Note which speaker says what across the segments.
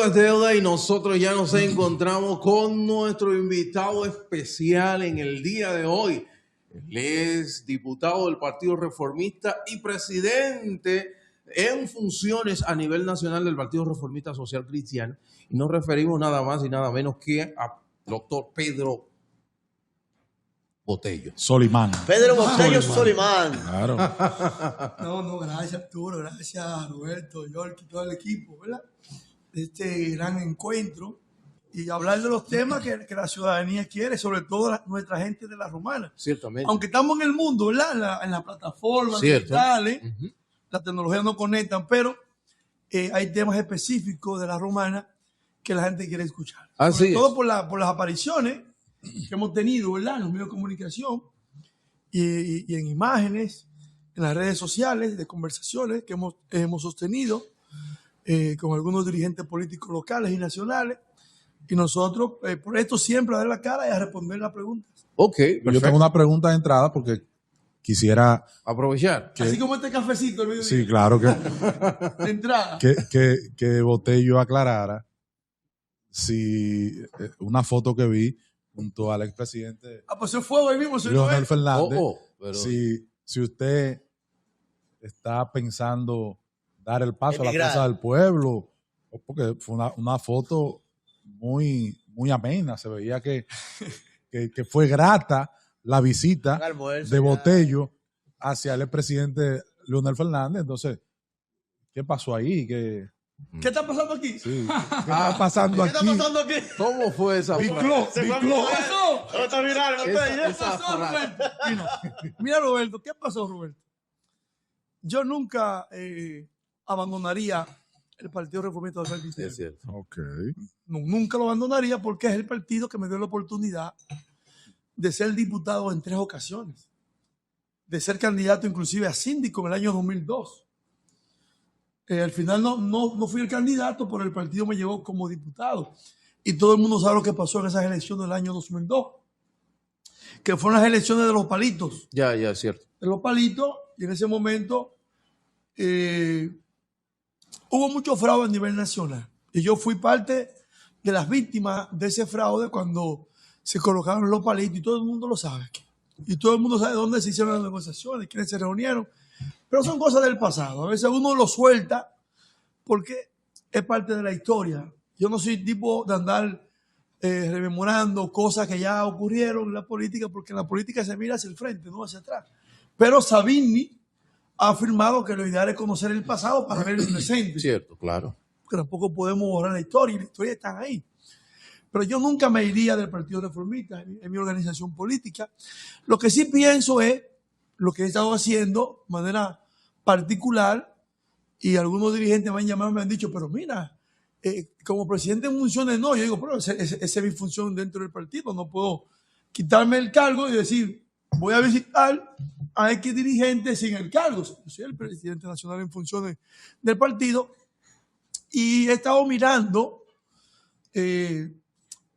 Speaker 1: es deuda y nosotros ya nos encontramos con nuestro invitado especial en el día de hoy. Él es diputado del Partido Reformista y presidente en funciones a nivel nacional del Partido Reformista Social Cristiano. Y nos referimos nada más y nada menos que a doctor Pedro Botello.
Speaker 2: Solimán.
Speaker 3: Pedro Botello Solimán.
Speaker 2: Claro.
Speaker 4: No, gracias Arturo, gracias Roberto, York y todo el equipo, ¿verdad? De este gran encuentro y hablar de los temas que la ciudadanía quiere, sobre todo nuestra gente de la Romana.
Speaker 1: Ciertamente.
Speaker 4: Aunque estamos en el mundo, ¿verdad? En las plataformas digitales, la tecnología no conectan, pero hay temas específicos de la Romana que la gente quiere escuchar. Sobre todo por las apariciones que hemos tenido, ¿verdad? En los medios de comunicación y en imágenes, en las redes sociales, de conversaciones que hemos sostenido con algunos dirigentes políticos locales y nacionales. Y nosotros, por esto, siempre a dar la cara y a responder las preguntas.
Speaker 1: Ok, perfecto.
Speaker 2: Yo tengo una pregunta de entrada porque quisiera
Speaker 1: aprovechar.
Speaker 4: Así como este cafecito. El
Speaker 2: sí, claro que.
Speaker 4: De entrada.
Speaker 2: Que Botello aclarara si una foto que vi junto al expresidente
Speaker 4: pues se fue hoy mismo,
Speaker 2: Leonel Fernández.
Speaker 1: Pero...
Speaker 2: si usted está pensando dar el paso
Speaker 3: emigrar
Speaker 2: a la Plaza del Pueblo, porque fue una foto muy, muy amena. Se veía que fue grata la visita de Botello hacia el expresidente Leonel Fernández. Entonces, ¿qué pasó ahí? ¿Qué
Speaker 4: está pasando aquí?
Speaker 2: Sí. ¿Qué está pasando aquí?
Speaker 3: ¿Qué está pasando aquí?
Speaker 1: ¿Cómo fue esa frase?
Speaker 4: Mira, Roberto, ¿qué pasó, Roberto? Yo nunca abandonaría el Partido Reformista Social Cristiano.
Speaker 1: Es cierto.
Speaker 2: Okay.
Speaker 4: No, nunca lo abandonaría porque es el partido que me dio la oportunidad de ser diputado en 3 ocasiones, de ser candidato inclusive a síndico en el año 2002. Al final no fui el candidato, pero el partido me llevó como diputado. Y todo el mundo sabe lo que pasó en esas elecciones del año 2002, que fueron las elecciones de los palitos.
Speaker 1: Ya, es cierto.
Speaker 4: De los palitos, y en ese momento hubo mucho fraude a nivel nacional. Y yo fui parte de las víctimas de ese fraude cuando se colocaron los palitos, y todo el mundo lo sabe aquí. Y todo el mundo sabe dónde se hicieron las negociaciones, quiénes se reunieron. Pero son cosas del pasado. A veces uno lo suelta porque es parte de la historia. Yo no soy tipo de andar rememorando cosas que ya ocurrieron en la política, porque en la política se mira hacia el frente, no hacia atrás. Pero Savigny ha afirmado que lo ideal es conocer el pasado para ver el presente.
Speaker 1: Cierto, claro.
Speaker 4: Porque tampoco podemos borrar la historia, y la historia está ahí. Pero yo nunca me iría del Partido Reformista en mi organización política. Lo que sí pienso es lo que he estado haciendo de manera particular, y algunos dirigentes me han llamado y me han dicho, pero mira, como presidente en funciones no. Yo digo, pero esa es mi función dentro del partido. No puedo quitarme el cargo y decir, voy a visitar a X dirigente sin el cargo. Yo soy el presidente nacional en funciones del partido y he estado mirando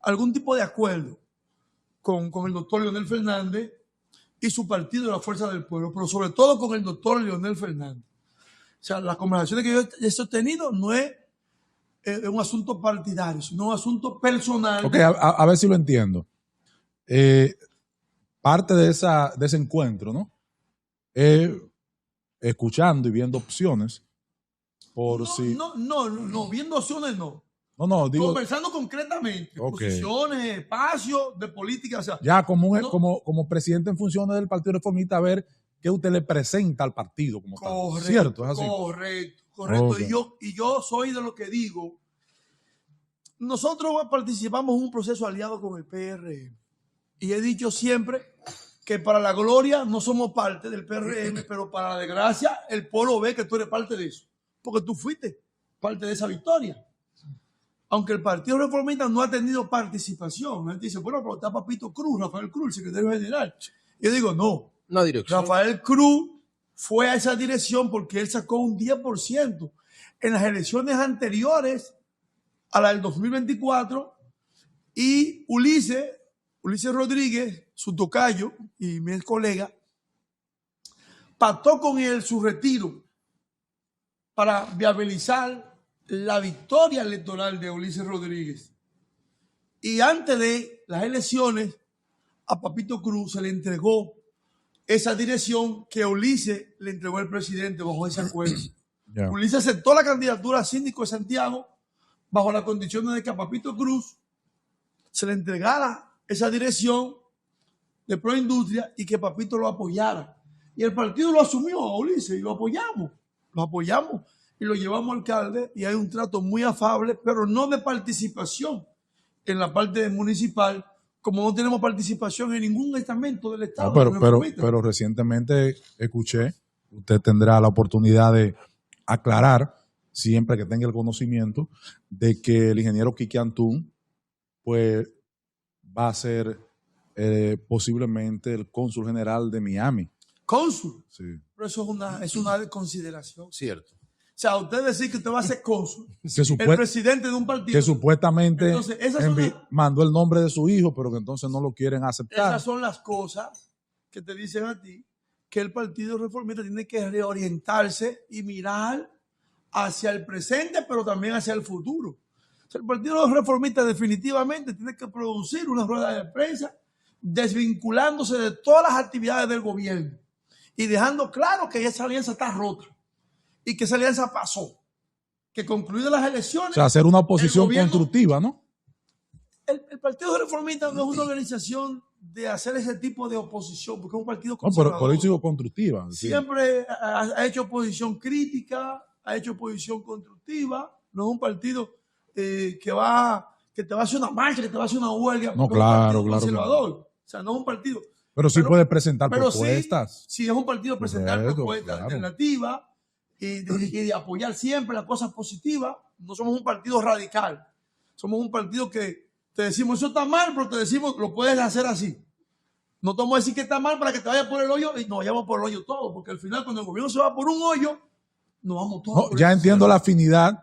Speaker 4: algún tipo de acuerdo con el doctor Leonel Fernández y su partido de la Fuerza del Pueblo, pero sobre todo con el doctor Leonel Fernández. O sea, las conversaciones que yo he sostenido no es un asunto partidario, sino un asunto personal.
Speaker 2: Ok, a ver si lo entiendo. Parte de ese encuentro, ¿no? Escuchando y viendo opciones por si...
Speaker 4: No, viendo opciones no.
Speaker 2: No, digo...
Speaker 4: Conversando concretamente, posiciones, espacios de política. O sea,
Speaker 2: ya como presidente en funciones del Partido Reformista, a ver qué usted le presenta al partido como tal. ¿Cierto? ¿Es así?
Speaker 4: Correcto.
Speaker 2: Okay.
Speaker 4: Y yo soy de lo que digo. Nosotros participamos en un proceso aliado con el PRM. Y he dicho siempre que para la gloria no somos parte del PRM, pero para la desgracia el pueblo ve que tú eres parte de eso. Porque tú fuiste parte de esa victoria. Aunque el Partido Reformista no ha tenido participación. Él dice, bueno, pero está Papito Cruz, Rafael Cruz, el secretario general. Yo digo, no.
Speaker 1: Una dirección.
Speaker 4: Rafael Cruz fue a esa dirección porque él sacó un 10%. En las elecciones anteriores a la del 2024, y Ulises Rodríguez, su tocayo y mi ex colega, pactó con él su retiro para viabilizar la victoria electoral de Ulises Rodríguez. Y antes de las elecciones, a Papito Cruz se le entregó esa dirección que Ulises le entregó al presidente bajo ese acuerdo. Yeah. Ulises aceptó la candidatura a síndico de Santiago bajo la condición de que a Papito Cruz se le entregara esa dirección de Proindustria y que Papito lo apoyara. Y el partido lo asumió a Ulises y lo apoyamos y lo llevamos al alcalde y hay un trato muy afable, pero no de participación en la parte municipal, como no tenemos participación en ningún estamento del Estado.
Speaker 2: Pero recientemente escuché, usted tendrá la oportunidad de aclarar, siempre que tenga el conocimiento, de que el ingeniero Quique Antún pues, va a ser posiblemente el cónsul general de Miami.
Speaker 4: ¿Cónsul?
Speaker 2: Sí.
Speaker 4: Pero eso es una consideración.
Speaker 1: Cierto.
Speaker 4: O sea, usted decir que usted va a ser cónsul, el presidente de un partido.
Speaker 2: Que supuestamente mandó el nombre de su hijo, pero que entonces no lo quieren aceptar.
Speaker 4: Esas son las cosas que te dicen a ti que el Partido Reformista tiene que reorientarse y mirar hacia el presente, pero también hacia el futuro. O sea, el Partido Reformista definitivamente tiene que producir una rueda de prensa desvinculándose de todas las actividades del gobierno y dejando claro que esa alianza está rota. Y que esa alianza pasó, que concluidas las elecciones...
Speaker 2: O sea, hacer una oposición constructiva, ¿no?
Speaker 4: El Partido Reformista no es una organización de hacer ese tipo de oposición, porque es un partido conservador.
Speaker 2: No, por eso digo constructiva.
Speaker 4: Siempre ha hecho oposición crítica, ha hecho oposición constructiva, no es un partido que te va a hacer una marcha, que te va a hacer una huelga.
Speaker 2: No, claro,
Speaker 4: conservador. O sea, no es un partido...
Speaker 2: Pero sí puede presentar propuestas.
Speaker 4: Sí, es un partido presentar propuestas alternativas, y de apoyar siempre las cosas positivas. No somos un partido radical. Somos un partido que te decimos, eso está mal, pero te decimos, lo puedes hacer así. No te vamos a decir que está mal para que te vayas por el hoyo y nos vayamos por el hoyo todo, porque al final cuando el gobierno se va por un hoyo, nos vamos todos.
Speaker 2: No, ya entiendo la afinidad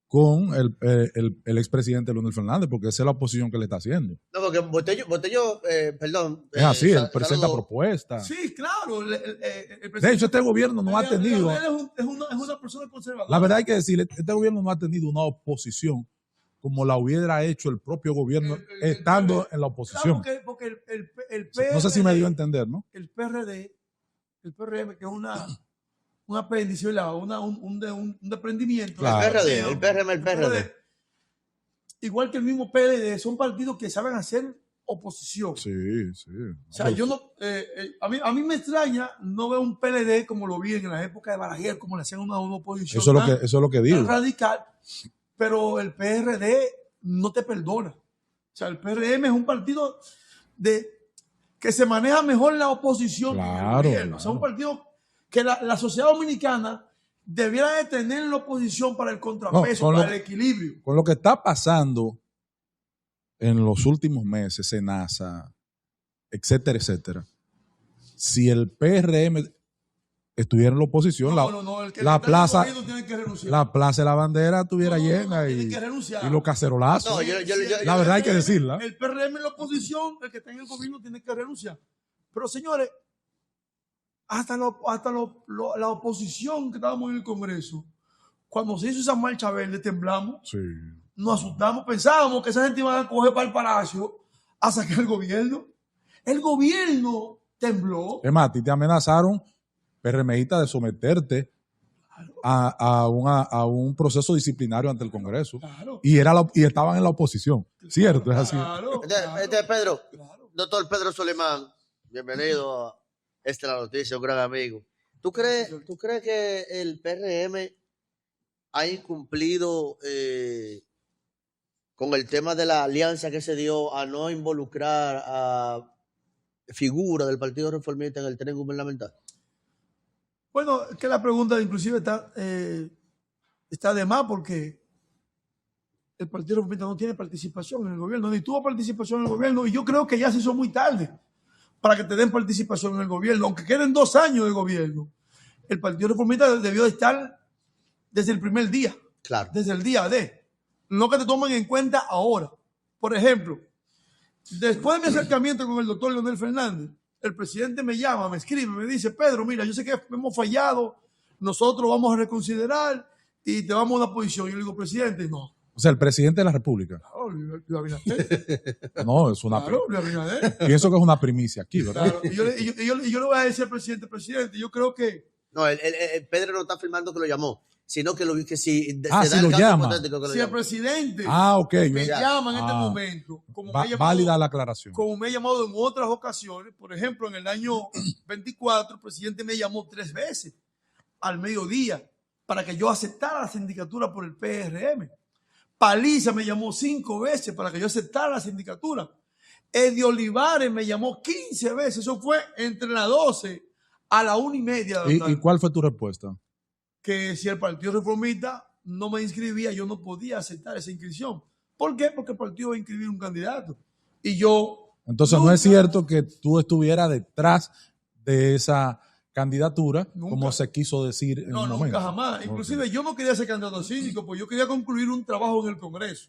Speaker 2: con el expresidente Leonel Fernández, porque esa es la oposición que le está haciendo.
Speaker 3: No, porque Botello, perdón.
Speaker 2: Es así, él presenta propuestas.
Speaker 4: Sí, claro.
Speaker 2: De hecho, este gobierno no ha tenido...
Speaker 4: Él es una persona conservadora.
Speaker 2: La verdad hay que decirle, este gobierno no ha tenido una oposición como la hubiera hecho el propio gobierno estando en la oposición.
Speaker 4: Claro, porque el PRD,
Speaker 2: no sé si me dio a entender, ¿no?
Speaker 4: El PRD, el PRM, que es un apéndice, un desprendimiento.
Speaker 3: Claro. El PRD.
Speaker 4: Igual que el mismo PLD, son partidos que saben hacer oposición.
Speaker 2: Sí.
Speaker 4: O sea, yo no, a mí me extraña no ver un PLD como lo vi en la época de Balaguer, como le hacían una oposición.
Speaker 2: Eso es lo que digo.
Speaker 4: Radical, pero el PRD no te perdona. O sea, el PRM es un partido que se maneja mejor la oposición.
Speaker 2: Claro,
Speaker 4: que el gobierno. O sea, un partido que la sociedad dominicana debiera de tener la oposición para el contrapeso, para el equilibrio.
Speaker 2: Con lo que está pasando en los últimos meses, SENASA, etcétera, si el PRM estuviera en la oposición, la plaza de la bandera estuviera llena y los cacerolazos. La verdad hay que decirla.
Speaker 4: El PRM en la oposición, el que está en el gobierno tiene que renunciar. Pero señores, hasta la oposición que estábamos en el Congreso, cuando se hizo esa marcha verde, temblamos, nos asustamos, pensábamos que esa gente iba a coger para el palacio a sacar el gobierno. El gobierno tembló.
Speaker 2: Es más, te amenazaron, PRMista, de someterte a un proceso disciplinario ante el Congreso.
Speaker 4: Claro.
Speaker 2: Y estaban en la oposición. ¿Cierto? Es así.
Speaker 3: Claro. Pedro, doctor Pedro Solimán, bienvenido a La Noticia, un gran amigo. ¿Tú crees que el PRM ha incumplido con el tema de la alianza que se dio a no involucrar a figuras del Partido Reformista en el tren gubernamental?
Speaker 4: Bueno, que la pregunta inclusive está de más porque el Partido Reformista no tiene participación en el gobierno, ni tuvo participación en el gobierno, y yo creo que ya se hizo muy tarde para que te den participación en el gobierno, aunque queden 2 años de gobierno. El Partido Reformista debió de estar desde el primer día,
Speaker 3: claro,
Speaker 4: desde el día D, no que te tomen en cuenta ahora. Por ejemplo, después de mi acercamiento con el doctor Leonel Fernández, el presidente me llama, me escribe, me dice: Pedro, mira, yo sé que hemos fallado, nosotros vamos a reconsiderar y te vamos a una posición. Yo le digo, presidente, no.
Speaker 2: O sea, el presidente de la República.
Speaker 4: Claro, Luis Abinader.
Speaker 2: No, es una
Speaker 4: Claro, Luis Abinader.
Speaker 2: Pienso que es una primicia aquí, ¿verdad?
Speaker 4: Claro, y yo le voy a decir al presidente, yo creo que...
Speaker 3: No, el Pedro no está afirmando que lo llamó, sino que si
Speaker 2: si lo llama.
Speaker 4: Si el presidente
Speaker 2: Ok.
Speaker 4: me llama en este momento, como me ha llamado,
Speaker 2: válida la aclaración.
Speaker 4: como me ha llamado en otras ocasiones, por ejemplo, en el año 24, el presidente me llamó 3 veces al mediodía para que yo aceptara la sindicatura por el PRM. Paliza me llamó 5 veces para que yo aceptara la sindicatura. Eddie Olivares me llamó 15 veces. Eso fue entre las 12 a la 1:30 de la tarde.
Speaker 2: ¿Y cuál fue tu respuesta?
Speaker 4: Que si el Partido Reformista no me inscribía, yo no podía aceptar esa inscripción. ¿Por qué? Porque el partido va a inscribir un candidato. Y yo...
Speaker 2: Entonces no es cierto que tú estuvieras detrás de esa candidatura, como se quiso decir en un momento.
Speaker 4: Nunca jamás. Inclusive yo no quería ser candidato a síndico, pues yo quería concluir un trabajo en el Congreso.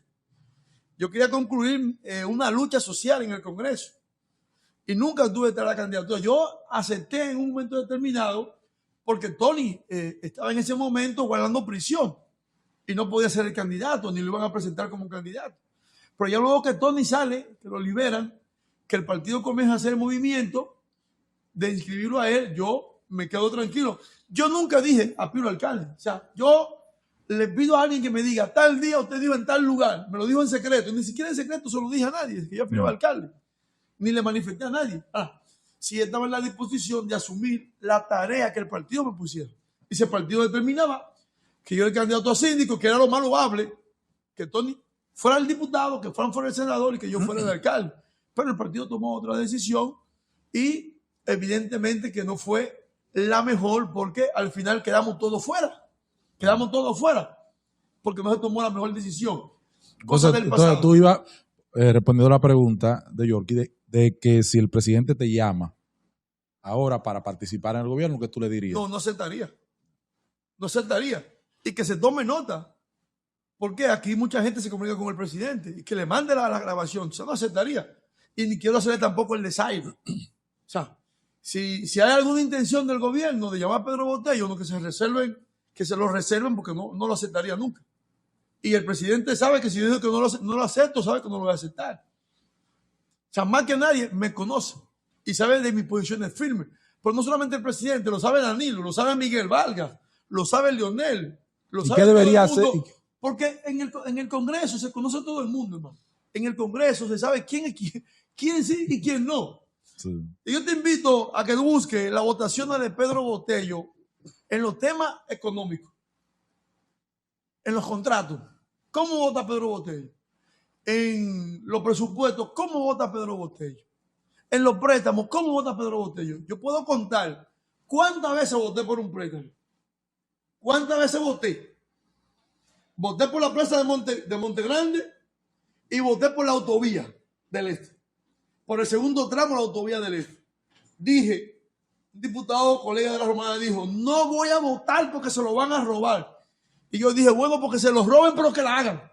Speaker 4: Yo quería concluir una lucha social en el Congreso. Y nunca tuve detrás de la candidatura. Yo acepté en un momento determinado porque Tony estaba en ese momento guardando prisión y no podía ser el candidato, ni lo iban a presentar como candidato. Pero ya luego que Tony sale, que lo liberan, que el partido comienza a hacer movimiento de inscribirlo a él, yo me quedo tranquilo. Yo nunca dije a Pío alcalde. O sea, yo le pido a alguien que me diga, tal día usted dijo en tal lugar. Me lo dijo en secreto. Y ni siquiera en secreto se lo dije a nadie. Es que yo fui alcalde. Ni le manifesté a nadie. Si estaba en la disposición de asumir la tarea que el partido me pusiera. Y si el partido determinaba que yo era el candidato a síndico, que era lo más loable, que Tony fuera el diputado, que Fran fuera el senador y que yo fuera el alcalde. Pero el partido tomó otra decisión y evidentemente que no fue la mejor porque al final quedamos todos fuera. Quedamos todos fuera porque no se tomó la mejor decisión.
Speaker 2: Entonces tú ibas respondiendo a la pregunta de Yorkie de que si el presidente te llama ahora para participar en el gobierno, ¿qué tú le dirías?
Speaker 4: No aceptaría. No aceptaría. Y que se tome nota. Porque aquí mucha gente se comunica con el presidente y que le mande la grabación. Yo no aceptaría. Y ni quiero hacerle tampoco el desaire. O sea, si hay alguna intención del gobierno de llamar a Pedro Botello, no, que se lo reserven porque no lo aceptaría nunca. Y el presidente sabe que si yo digo que no lo acepto, sabe que no lo voy a aceptar. O sea, más que nadie me conoce y sabe de mis posiciones firmes. Pero no solamente el presidente, lo sabe Danilo, lo sabe Miguel Vargas, lo sabe Leonel, lo sabe
Speaker 2: ¿Y qué debería
Speaker 4: todo el mundo,
Speaker 2: hacer?
Speaker 4: Porque en el Congreso se conoce todo el mundo, hermano. En el Congreso se sabe quién es quién sí y quién no. Sí. Y yo te invito a que busques la votación de Pedro Botello en los temas económicos, en los contratos. ¿Cómo vota Pedro Botello? En los presupuestos, ¿cómo vota Pedro Botello? En los préstamos, ¿cómo vota Pedro Botello? Yo puedo contar cuántas veces voté por un préstamo. ¿Cuántas veces voté? Voté por la plaza de Monte Grande y voté por la autovía del Este. Por el segundo tramo de la autovía del Este. Dije, un diputado, colega de la Romana, dijo, no voy a votar porque se lo van a robar. Y yo dije, bueno, porque se los roben, pero que la hagan.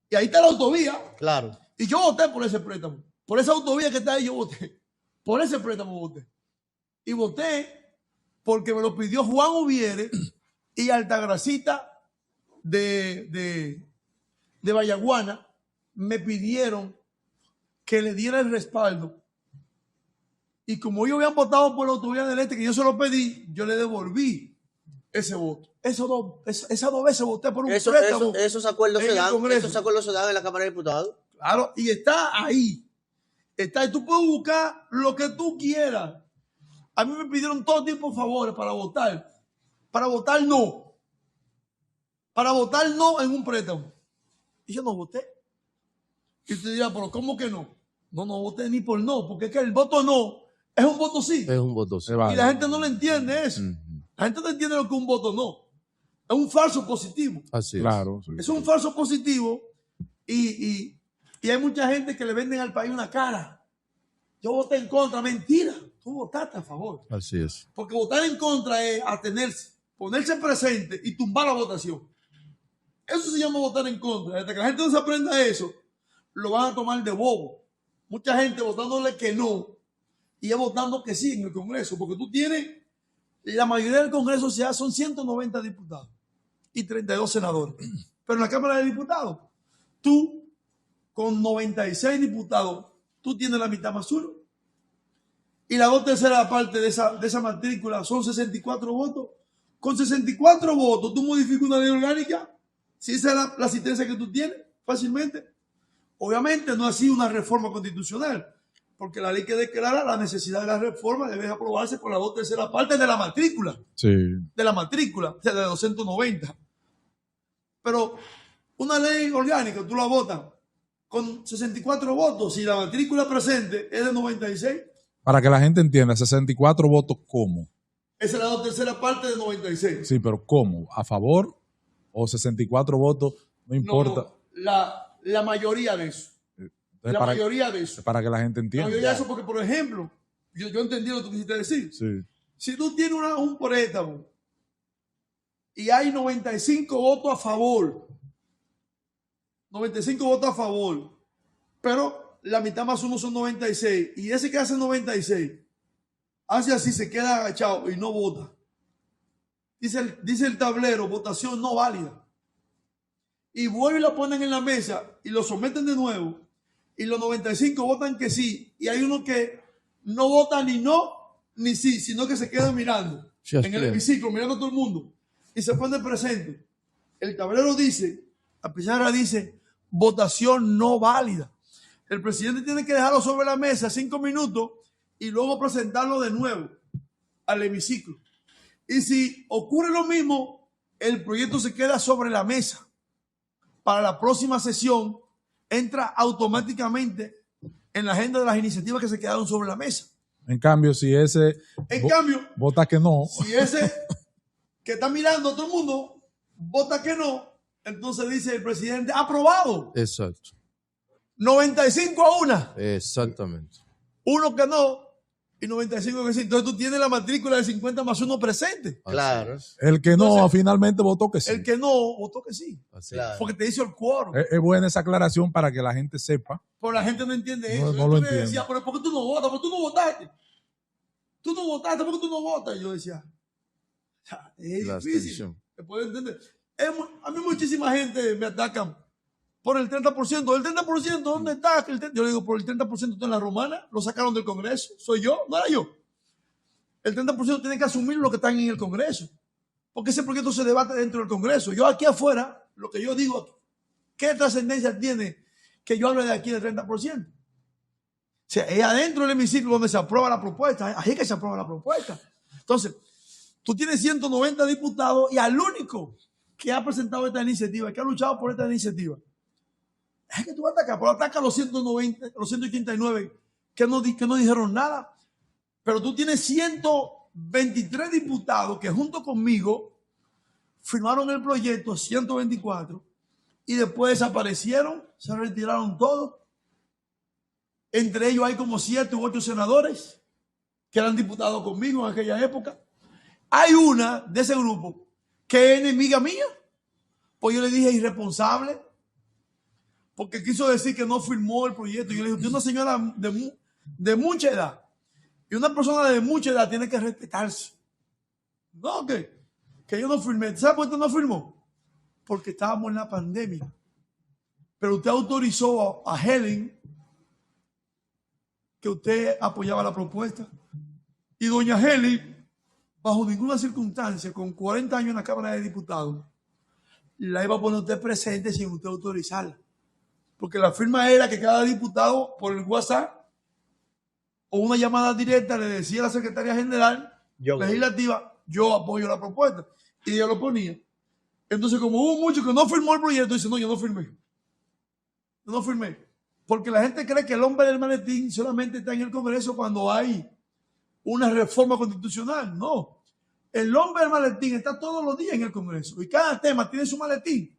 Speaker 4: Y ahí está la autovía.
Speaker 3: Claro.
Speaker 4: Y yo voté por ese préstamo. Por esa autovía que está ahí, yo voté. Por ese préstamo voté. Y voté porque me lo pidió Juan Ubiere y Altagracita de Vallaguana. Me pidieron que le diera el respaldo. Y como ellos habían votado por la autovía del Este, que yo se lo pedí, yo le devolví ese voto. Esas 2 veces voté por un préstamo.
Speaker 3: Esos acuerdos se dan en la Cámara de Diputados.
Speaker 4: Claro, y está ahí. Está ahí. Tú puedes buscar lo que tú quieras. A mí me pidieron todo tipo de favores para votar. Para votar no. Para votar no en un préstamo. Y yo no voté. Y usted dirá, pero ¿cómo que no? No voté ni por no, porque es que el voto no es un voto sí.
Speaker 3: Es un voto sí.
Speaker 4: Y la gente no le entiende eso. La gente no entiende lo que es un voto no. Es un falso positivo.
Speaker 3: Así es.
Speaker 2: Claro, sí.
Speaker 4: Es un falso positivo y hay mucha gente que le venden al país una cara. Yo voté en contra. Mentira. Tú votaste a favor.
Speaker 3: Así es.
Speaker 4: Porque votar en contra es atenerse, ponerse presente y tumbar la votación. Eso se llama votar en contra. Desde que la gente no se aprenda eso, lo van a tomar de bobo. Mucha gente votándole que no y ya votando que sí en el Congreso. Porque tú tienes, la mayoría del Congreso son 190 diputados. y 32 senadores. Pero en la Cámara de Diputados, tú, con 96 diputados, tú tienes la mitad más uno. Y la 2/3 parte de esa matrícula son 64 votos. Con 64 votos, tú modificas una ley orgánica, si esa es la asistencia que tú tienes, fácilmente. Obviamente no ha sido una reforma constitucional, porque la ley que declara la necesidad de la reforma debe aprobarse con la 2/3 parte de la matrícula.
Speaker 2: Sí.
Speaker 4: De la matrícula, o sea, de 290. Pero una ley orgánica, tú la votas con 64 votos, si la matrícula presente es de 96.
Speaker 2: Para que la gente entienda, 64 votos, ¿cómo?
Speaker 4: Esa es la 2/3 parte de 96.
Speaker 2: Sí, pero ¿cómo? ¿A favor o 64 votos? No importa.
Speaker 4: No, la mayoría de eso.
Speaker 2: Entonces,
Speaker 4: La mayoría de eso.
Speaker 2: Para que la gente
Speaker 4: La
Speaker 2: entienda.
Speaker 4: mayoría de eso porque, por ejemplo, yo entendí lo que tú quisiste decir.
Speaker 2: Sí.
Speaker 4: Si tú tienes un préstamo y hay 95 votos a favor, 95 votos a favor, pero la mitad más uno son 96, y ese que hace 96, hace así, se queda agachado y no vota. Dice el tablero, votación no válida. Y vuelven y la ponen en la mesa y lo someten de nuevo, y los 95 votan que sí, y hay uno que no vota ni no ni sí, sino que se queda mirando en el hemiciclo, mirando a todo el mundo, y se pone presente. El tablero dice, la pizarra dice, votación no válida. El presidente tiene que dejarlo sobre la mesa 5 minutos y luego presentarlo de nuevo al hemiciclo. Y si ocurre lo mismo, el proyecto se queda sobre la mesa. Para la próxima sesión, entra automáticamente en la agenda de las iniciativas que se quedaron sobre la mesa.
Speaker 2: En cambio, si ese vota que no.
Speaker 4: Si ese que está mirando a todo el mundo vota que no, entonces dice el presidente, aprobado.
Speaker 1: Exacto.
Speaker 4: 95-1.
Speaker 1: Exactamente.
Speaker 4: Uno que no y 95 que sí. Entonces tú tienes la matrícula de 50 más 1 presente.
Speaker 3: Claro.
Speaker 2: El que no
Speaker 4: Entonces,
Speaker 2: finalmente votó que sí.
Speaker 4: El que no votó que sí.
Speaker 3: Claro.
Speaker 4: Porque te hizo el quórum.
Speaker 2: Es buena esa aclaración para que la gente sepa.
Speaker 4: Pero la gente no entiende eso.
Speaker 2: No lo
Speaker 4: Yo
Speaker 2: entiende.
Speaker 4: decía, pero ¿por qué tú no votas? ¿Por qué tú no votaste? Tú no votaste, ¿por qué tú no votas? Y yo decía, es difícil. ¿Me puedo entender? A mí muchísima gente me atacan por el 30%. ¿El 30% dónde está? Yo le digo, por el 30% está en la Romana. Lo sacaron del Congreso. ¿Soy yo? No era yo. El 30% tiene que asumir lo que están en el Congreso. Porque ese proyecto se debate dentro del Congreso. Yo aquí afuera, lo que yo digo, ¿qué trascendencia tiene que yo hable de aquí del 30%? O sea, es adentro del hemiciclo donde se aprueba la propuesta. Ahí es que se aprueba la propuesta. Entonces, tú tienes 190 diputados y al único que ha presentado esta iniciativa, que ha luchado por esta iniciativa, es que tú vas a atacar, pero ataca a los 190, los 189 que no dijeron nada. Pero tú tienes 123 diputados que junto conmigo firmaron el proyecto, 124, y después desaparecieron, se retiraron todos. Entre ellos hay como 7 u 8 senadores que eran diputados conmigo en aquella época. Hay una de ese grupo que es enemiga mía, pues yo le dije irresponsable, porque quiso decir que no firmó el proyecto. Yo le dije, usted es una señora de mucha edad, y una persona de mucha edad tiene que respetarse. No, que yo no firmé. ¿Sabe por qué no firmó? Porque estábamos en la pandemia. Pero usted autorizó a Helen que usted apoyaba la propuesta. Y doña Helen, bajo ninguna circunstancia, con 40 años en la Cámara de Diputados, la iba a poner usted presente sin usted autorizarla. Porque la firma era que cada diputado, por el WhatsApp o una llamada directa, le decía a la secretaria general legislativa, yo apoyo la propuesta. Y ella lo ponía. Entonces, como hubo muchos que no firmó el proyecto, dice, no, yo no firmé. Yo no firmé. Porque la gente cree que el hombre del maletín solamente está en el Congreso cuando hay una reforma constitucional. No. El hombre del maletín está todos los días en el Congreso. Y cada tema tiene su maletín.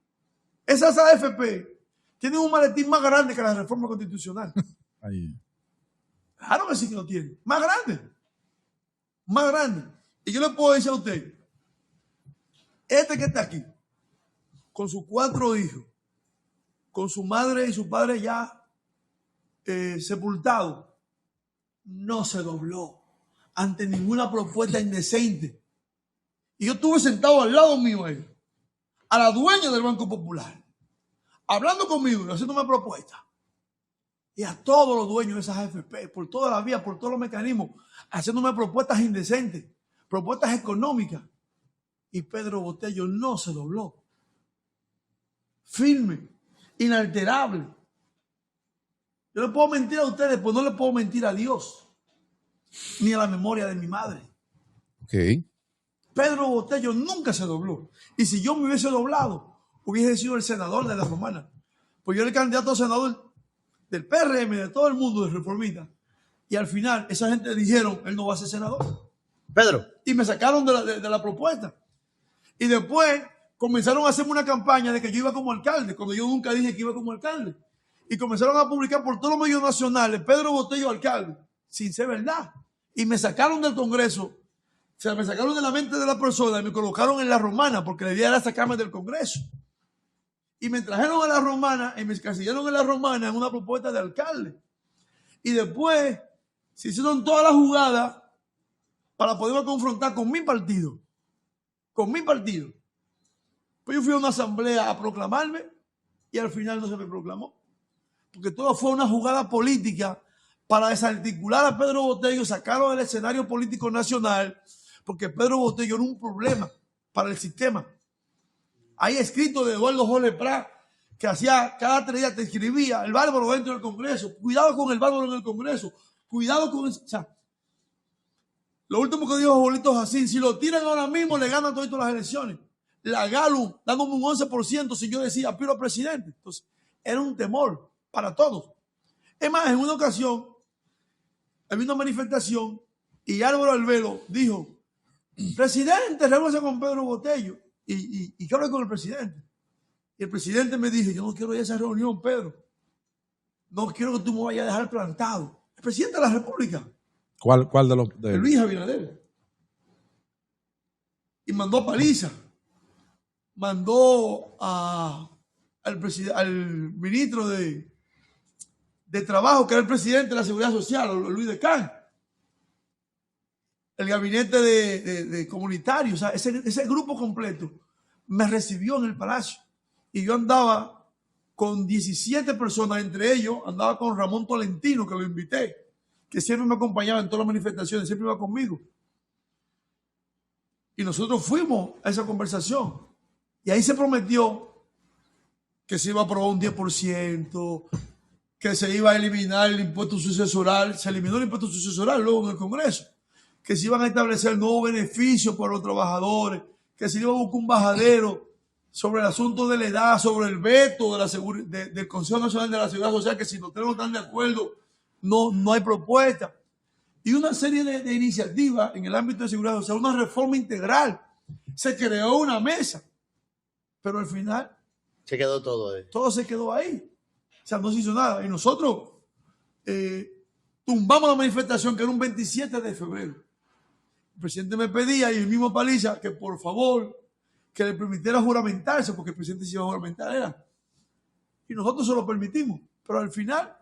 Speaker 4: Esas AFP tienen un maletín más grande que la reforma constitucional.
Speaker 2: Ahí.
Speaker 4: Claro que sí que lo tiene. Más grande. Más grande. Y yo le puedo decir a usted, este que está aquí, con sus 4 hijos, con su madre y su padre ya sepultados, no se dobló ante ninguna propuesta indecente. Y yo estuve sentado al lado mío ahí, a la dueña del Banco Popular, hablando conmigo y haciéndome propuestas. Y a todos los dueños de esas AFP, por todas las vías, por todos los mecanismos, haciéndome propuestas indecentes, propuestas económicas. Y Pedro Botello no se dobló. Firme, inalterable. Yo le puedo mentir a ustedes, pues no le puedo mentir a Dios, ni a la memoria de mi madre.
Speaker 1: Ok.
Speaker 4: Pedro Botello nunca se dobló. Y si yo me hubiese doblado, hubiese sido el senador de la Romana. Pues yo era el candidato a senador del PRM, de todo el mundo, de reformista. Y al final, esa gente dijeron, él no va a ser senador.
Speaker 3: Pedro.
Speaker 4: Y me sacaron de la propuesta. Y después comenzaron a hacerme una campaña de que yo iba como alcalde, cuando yo nunca dije que iba como alcalde. Y comenzaron a publicar por todos los medios nacionales, Pedro Botello alcalde, sin ser verdad. Y me sacaron del Congreso, o sea, me sacaron de la mente de la persona y me colocaron en la Romana, porque la idea era sacarme del Congreso. Y me trajeron a la Romana y me encasillaron en la Romana en una propuesta de alcalde. Y después se hicieron todas las jugadas para poderme confrontar con mi partido. Con mi partido. Pues yo fui a una asamblea a proclamarme y al final no se me proclamó. Porque todo fue una jugada política para desarticular a Pedro Botello, sacarlo del escenario político nacional, porque Pedro Botello era un problema para el sistema. Hay escrito de Eduardo Jorge Prat que hacía cada 3 días te escribía el bárbaro dentro del Congreso. Cuidado con el bárbaro en el Congreso. Cuidado con eso. O sea, lo último que dijo Bolito Jacín, si lo tiran ahora mismo, le ganan todas las elecciones. La Galo dándome un 11% si yo decía aspiro a presidente. Entonces, era un temor para todos. Es más, en una ocasión, había una manifestación y Álvaro Albelo dijo, presidente, reúnase con Pedro Botello. Y yo hablé con el presidente. Y el presidente me dijo, yo no quiero ir a esa reunión, Pedro. No quiero que tú me vayas a dejar plantado. El presidente de la República.
Speaker 2: ¿Cuál de los?
Speaker 4: Luis Abinader. Y mandó a paliza. Mandó al ministro de Trabajo, que era el presidente de la Seguridad Social, Luis de Can. El gabinete de comunitario, o sea, ese grupo completo me recibió en el Palacio. Y yo andaba con 17 personas, entre ellos andaba con Ramón Tolentino, que lo invité, que siempre me acompañaba en todas las manifestaciones, siempre iba conmigo. Y nosotros fuimos a esa conversación. Y ahí se prometió que se iba a aprobar un 10%, que se iba a eliminar el impuesto sucesoral. Se eliminó el impuesto sucesoral luego en el Congreso. Que se iban a establecer nuevos beneficios para los trabajadores, que se iba a buscar un bajadero sobre el asunto de la edad, sobre el veto del Consejo Nacional de la Seguridad Social, que si no tenemos tan de acuerdo, no hay propuesta. Y una serie de iniciativas en el ámbito de seguridad social, una reforma integral. Se creó una mesa, pero al final
Speaker 3: se quedó todo ahí.
Speaker 4: Todo se quedó ahí. O sea, no se hizo nada. Y nosotros tumbamos la manifestación, que era un 27 de febrero. El presidente me pedía, y el mismo Paliza, que por favor, que le permitiera juramentarse, porque el presidente se iba a juramentar, era. Y nosotros se lo permitimos. Pero al final,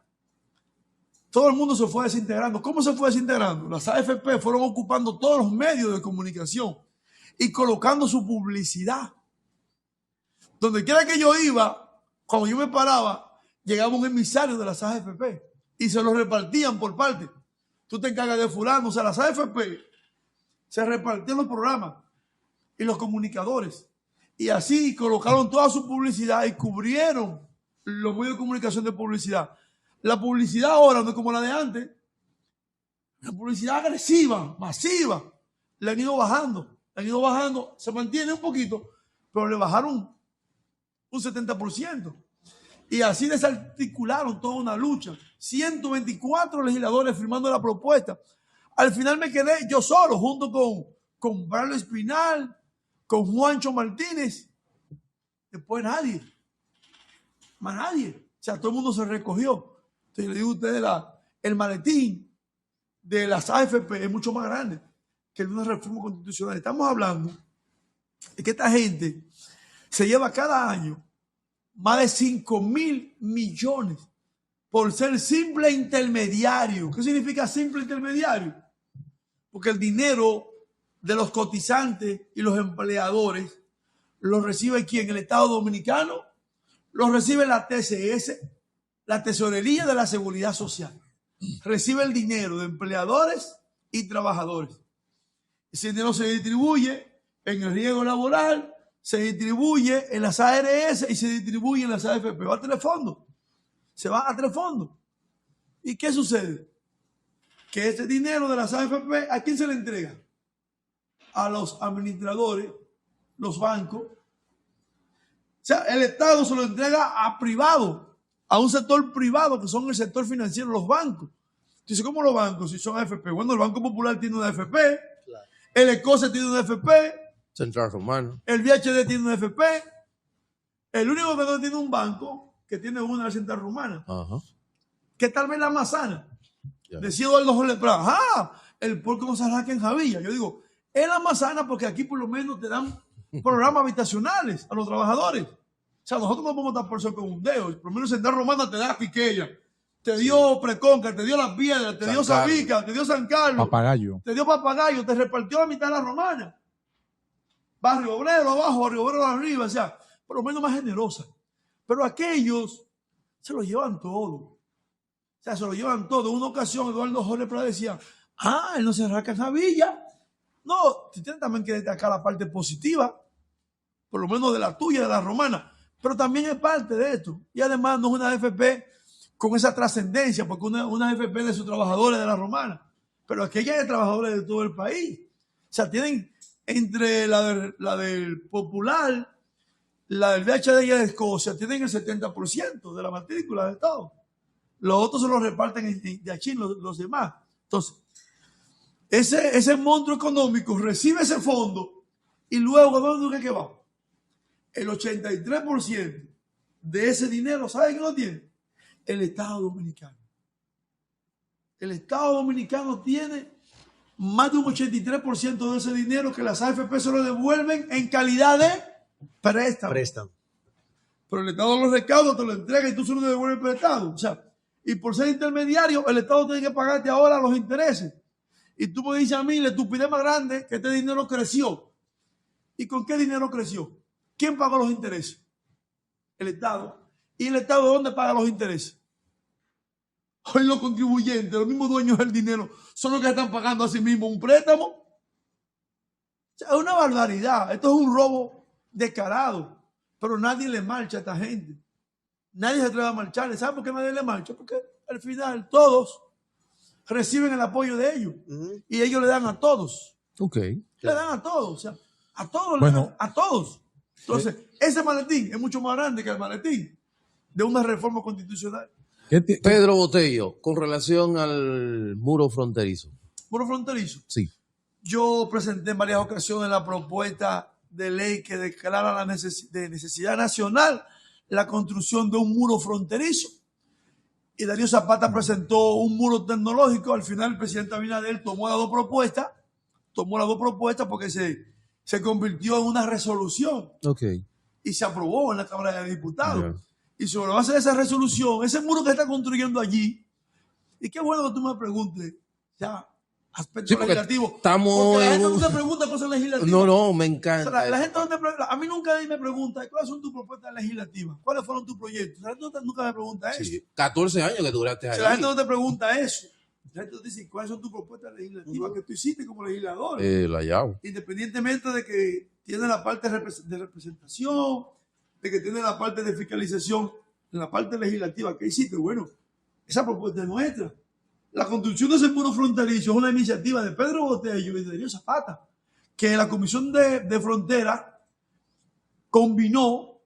Speaker 4: todo el mundo se fue desintegrando. ¿Cómo se fue desintegrando? Las AFP fueron ocupando todos los medios de comunicación y colocando su publicidad. Donde quiera que yo iba, cuando yo me paraba, llegaba un emisario de las AFP y se los repartían por parte. Tú te encargas de fulano. O sea, las AFP se repartían los programas y los comunicadores. Y así colocaron toda su publicidad y cubrieron los medios de comunicación de publicidad. La publicidad ahora no es como la de antes. La publicidad agresiva, masiva, le han ido bajando. Se mantiene un poquito, pero le bajaron un 70%. Y así desarticularon toda una lucha. 124 legisladores firmando la propuesta. Al final me quedé yo solo, junto con Braulio Espinal, con Juancho Martínez. Después nadie. Más nadie. O sea, todo el mundo se recogió. Entonces, le digo a ustedes, el maletín de las AFP es mucho más grande que el de una reforma constitucional. Estamos hablando de que esta gente se lleva cada año más de 5.000 millones por ser simple intermediario. ¿Qué significa simple intermediario? Porque el dinero de los cotizantes y los empleadores ¿Lo recibe quién? El Estado Dominicano. Lo recibe la TCS, la Tesorería de la Seguridad Social. Recibe el dinero de empleadores y trabajadores. Ese dinero se distribuye en el riesgo laboral, se distribuye en las ARS y se distribuye en las AFP. Va a Telefondo. Se va a Telefondo. ¿Y qué sucede? Que este dinero de las AFP, ¿a quién se le entrega? A los administradores, los bancos. O sea, el Estado se lo entrega a privados, a un sector privado que son el sector financiero, los bancos. Dice, ¿cómo los bancos? Si son AFP. Bueno, el Banco Popular tiene una AFP, claro. El ECOSE tiene una AFP,
Speaker 1: Central Romano,
Speaker 4: el VHD tiene una AFP. El único que no tiene un banco que tiene una es Central Romana. Que tal vez la manzana. Decía Eduardo Jorge Prado, el puerco no se arranca en Javilla. Yo digo, es la manzana porque aquí por lo menos te dan programas habitacionales a los trabajadores. O sea, nosotros no podemos estar por eso con un dedo. Por lo menos Central Romana te da Piqueya, te dio Preconca, te dio Las Piedras, te dio Sabica, te dio San Carlos,
Speaker 2: Papagayo.
Speaker 4: Te dio Papagayo, te repartió la mitad de la Romana. Barrio Obrero abajo, Barrio Obrero arriba, o sea, por lo menos más generosa. Pero aquellos se lo llevan todo. O sea, se lo llevan todo. En una ocasión, Eduardo Jorge Prado decía, él no se arranca en Javilla. No, tú tienes también que destacar la parte positiva, por lo menos de la tuya, de la romana, pero también es parte de esto. Y además no es una AFP con esa trascendencia, porque una AFP de sus trabajadores de la romana, pero aquella es de trabajadores de todo el país. O sea, tienen entre la del Popular, la del VHD y la de Escocia, tienen el 70% de la matrícula del Estado. Los otros se los reparten de aquí los demás. Entonces, ese monstruo económico recibe ese fondo y luego, ¿dónde es que va? El 83% de ese dinero, ¿sabe quién lo tiene? El Estado Dominicano. El Estado Dominicano tiene más de un 83% de ese dinero que las AFP se lo devuelven en calidad de préstamo. Pero el Estado lo recauda, te lo entrega y tú se lo devuelves prestado. O sea, y por ser intermediario, el Estado tiene que pagarte ahora los intereses. Y tú me dices a mí, la estupidez más grande, que este dinero creció. ¿Y con qué dinero creció? ¿Quién pagó los intereses? El Estado. ¿Y el Estado dónde paga los intereses? Hoy los contribuyentes, los mismos dueños del dinero, son los que están pagando a sí mismos un préstamo. O sea, es una barbaridad. Esto es un robo descarado. Pero nadie le marcha a esta gente. Nadie se atreve a marcharle. ¿Sabe por qué nadie le marcha? Porque al final todos reciben el apoyo de ellos. Y ellos le dan a todos. Le dan a todos. O sea, a todos. Bueno, a todos. Entonces, ese maletín es mucho más grande que el maletín de una reforma constitucional.
Speaker 1: Pedro Botello, con relación al muro fronterizo.
Speaker 4: ¿Muro fronterizo?
Speaker 1: Sí.
Speaker 4: Yo presenté en varias ocasiones la propuesta de ley que declara la necesidad nacional la construcción de un muro fronterizo. Y Darío Zapata presentó un muro tecnológico. Al final el presidente Abinader tomó las dos propuestas porque se convirtió en una resolución. Y se aprobó en la Cámara de Diputados. Y sobre la base de esa resolución, ese muro que está construyendo allí, y qué bueno que tú me preguntes, ya, aspecto legislativo. Porque la gente no te pregunta cosas legislativas.
Speaker 1: No, me encanta.
Speaker 4: O sea, la gente no te pregunta, a mí nunca me pregunta, ¿cuáles son tus propuestas legislativas? ¿Cuáles fueron tus proyectos? La gente nunca me pregunta eso.
Speaker 1: 14 años que duraste ahí.
Speaker 4: La gente no te pregunta eso. La gente te dice, ¿cuáles son tus propuestas legislativas que tú hiciste como legislador?
Speaker 1: La llave.
Speaker 4: Independientemente de que tiene la parte de representación, de que tiene la parte de fiscalización, en la parte legislativa que hiciste, bueno, esa propuesta es nuestra. La construcción de ese muro fronterizo es una iniciativa de Pedro Botello y de Darío Zapata, que la Comisión de Frontera combinó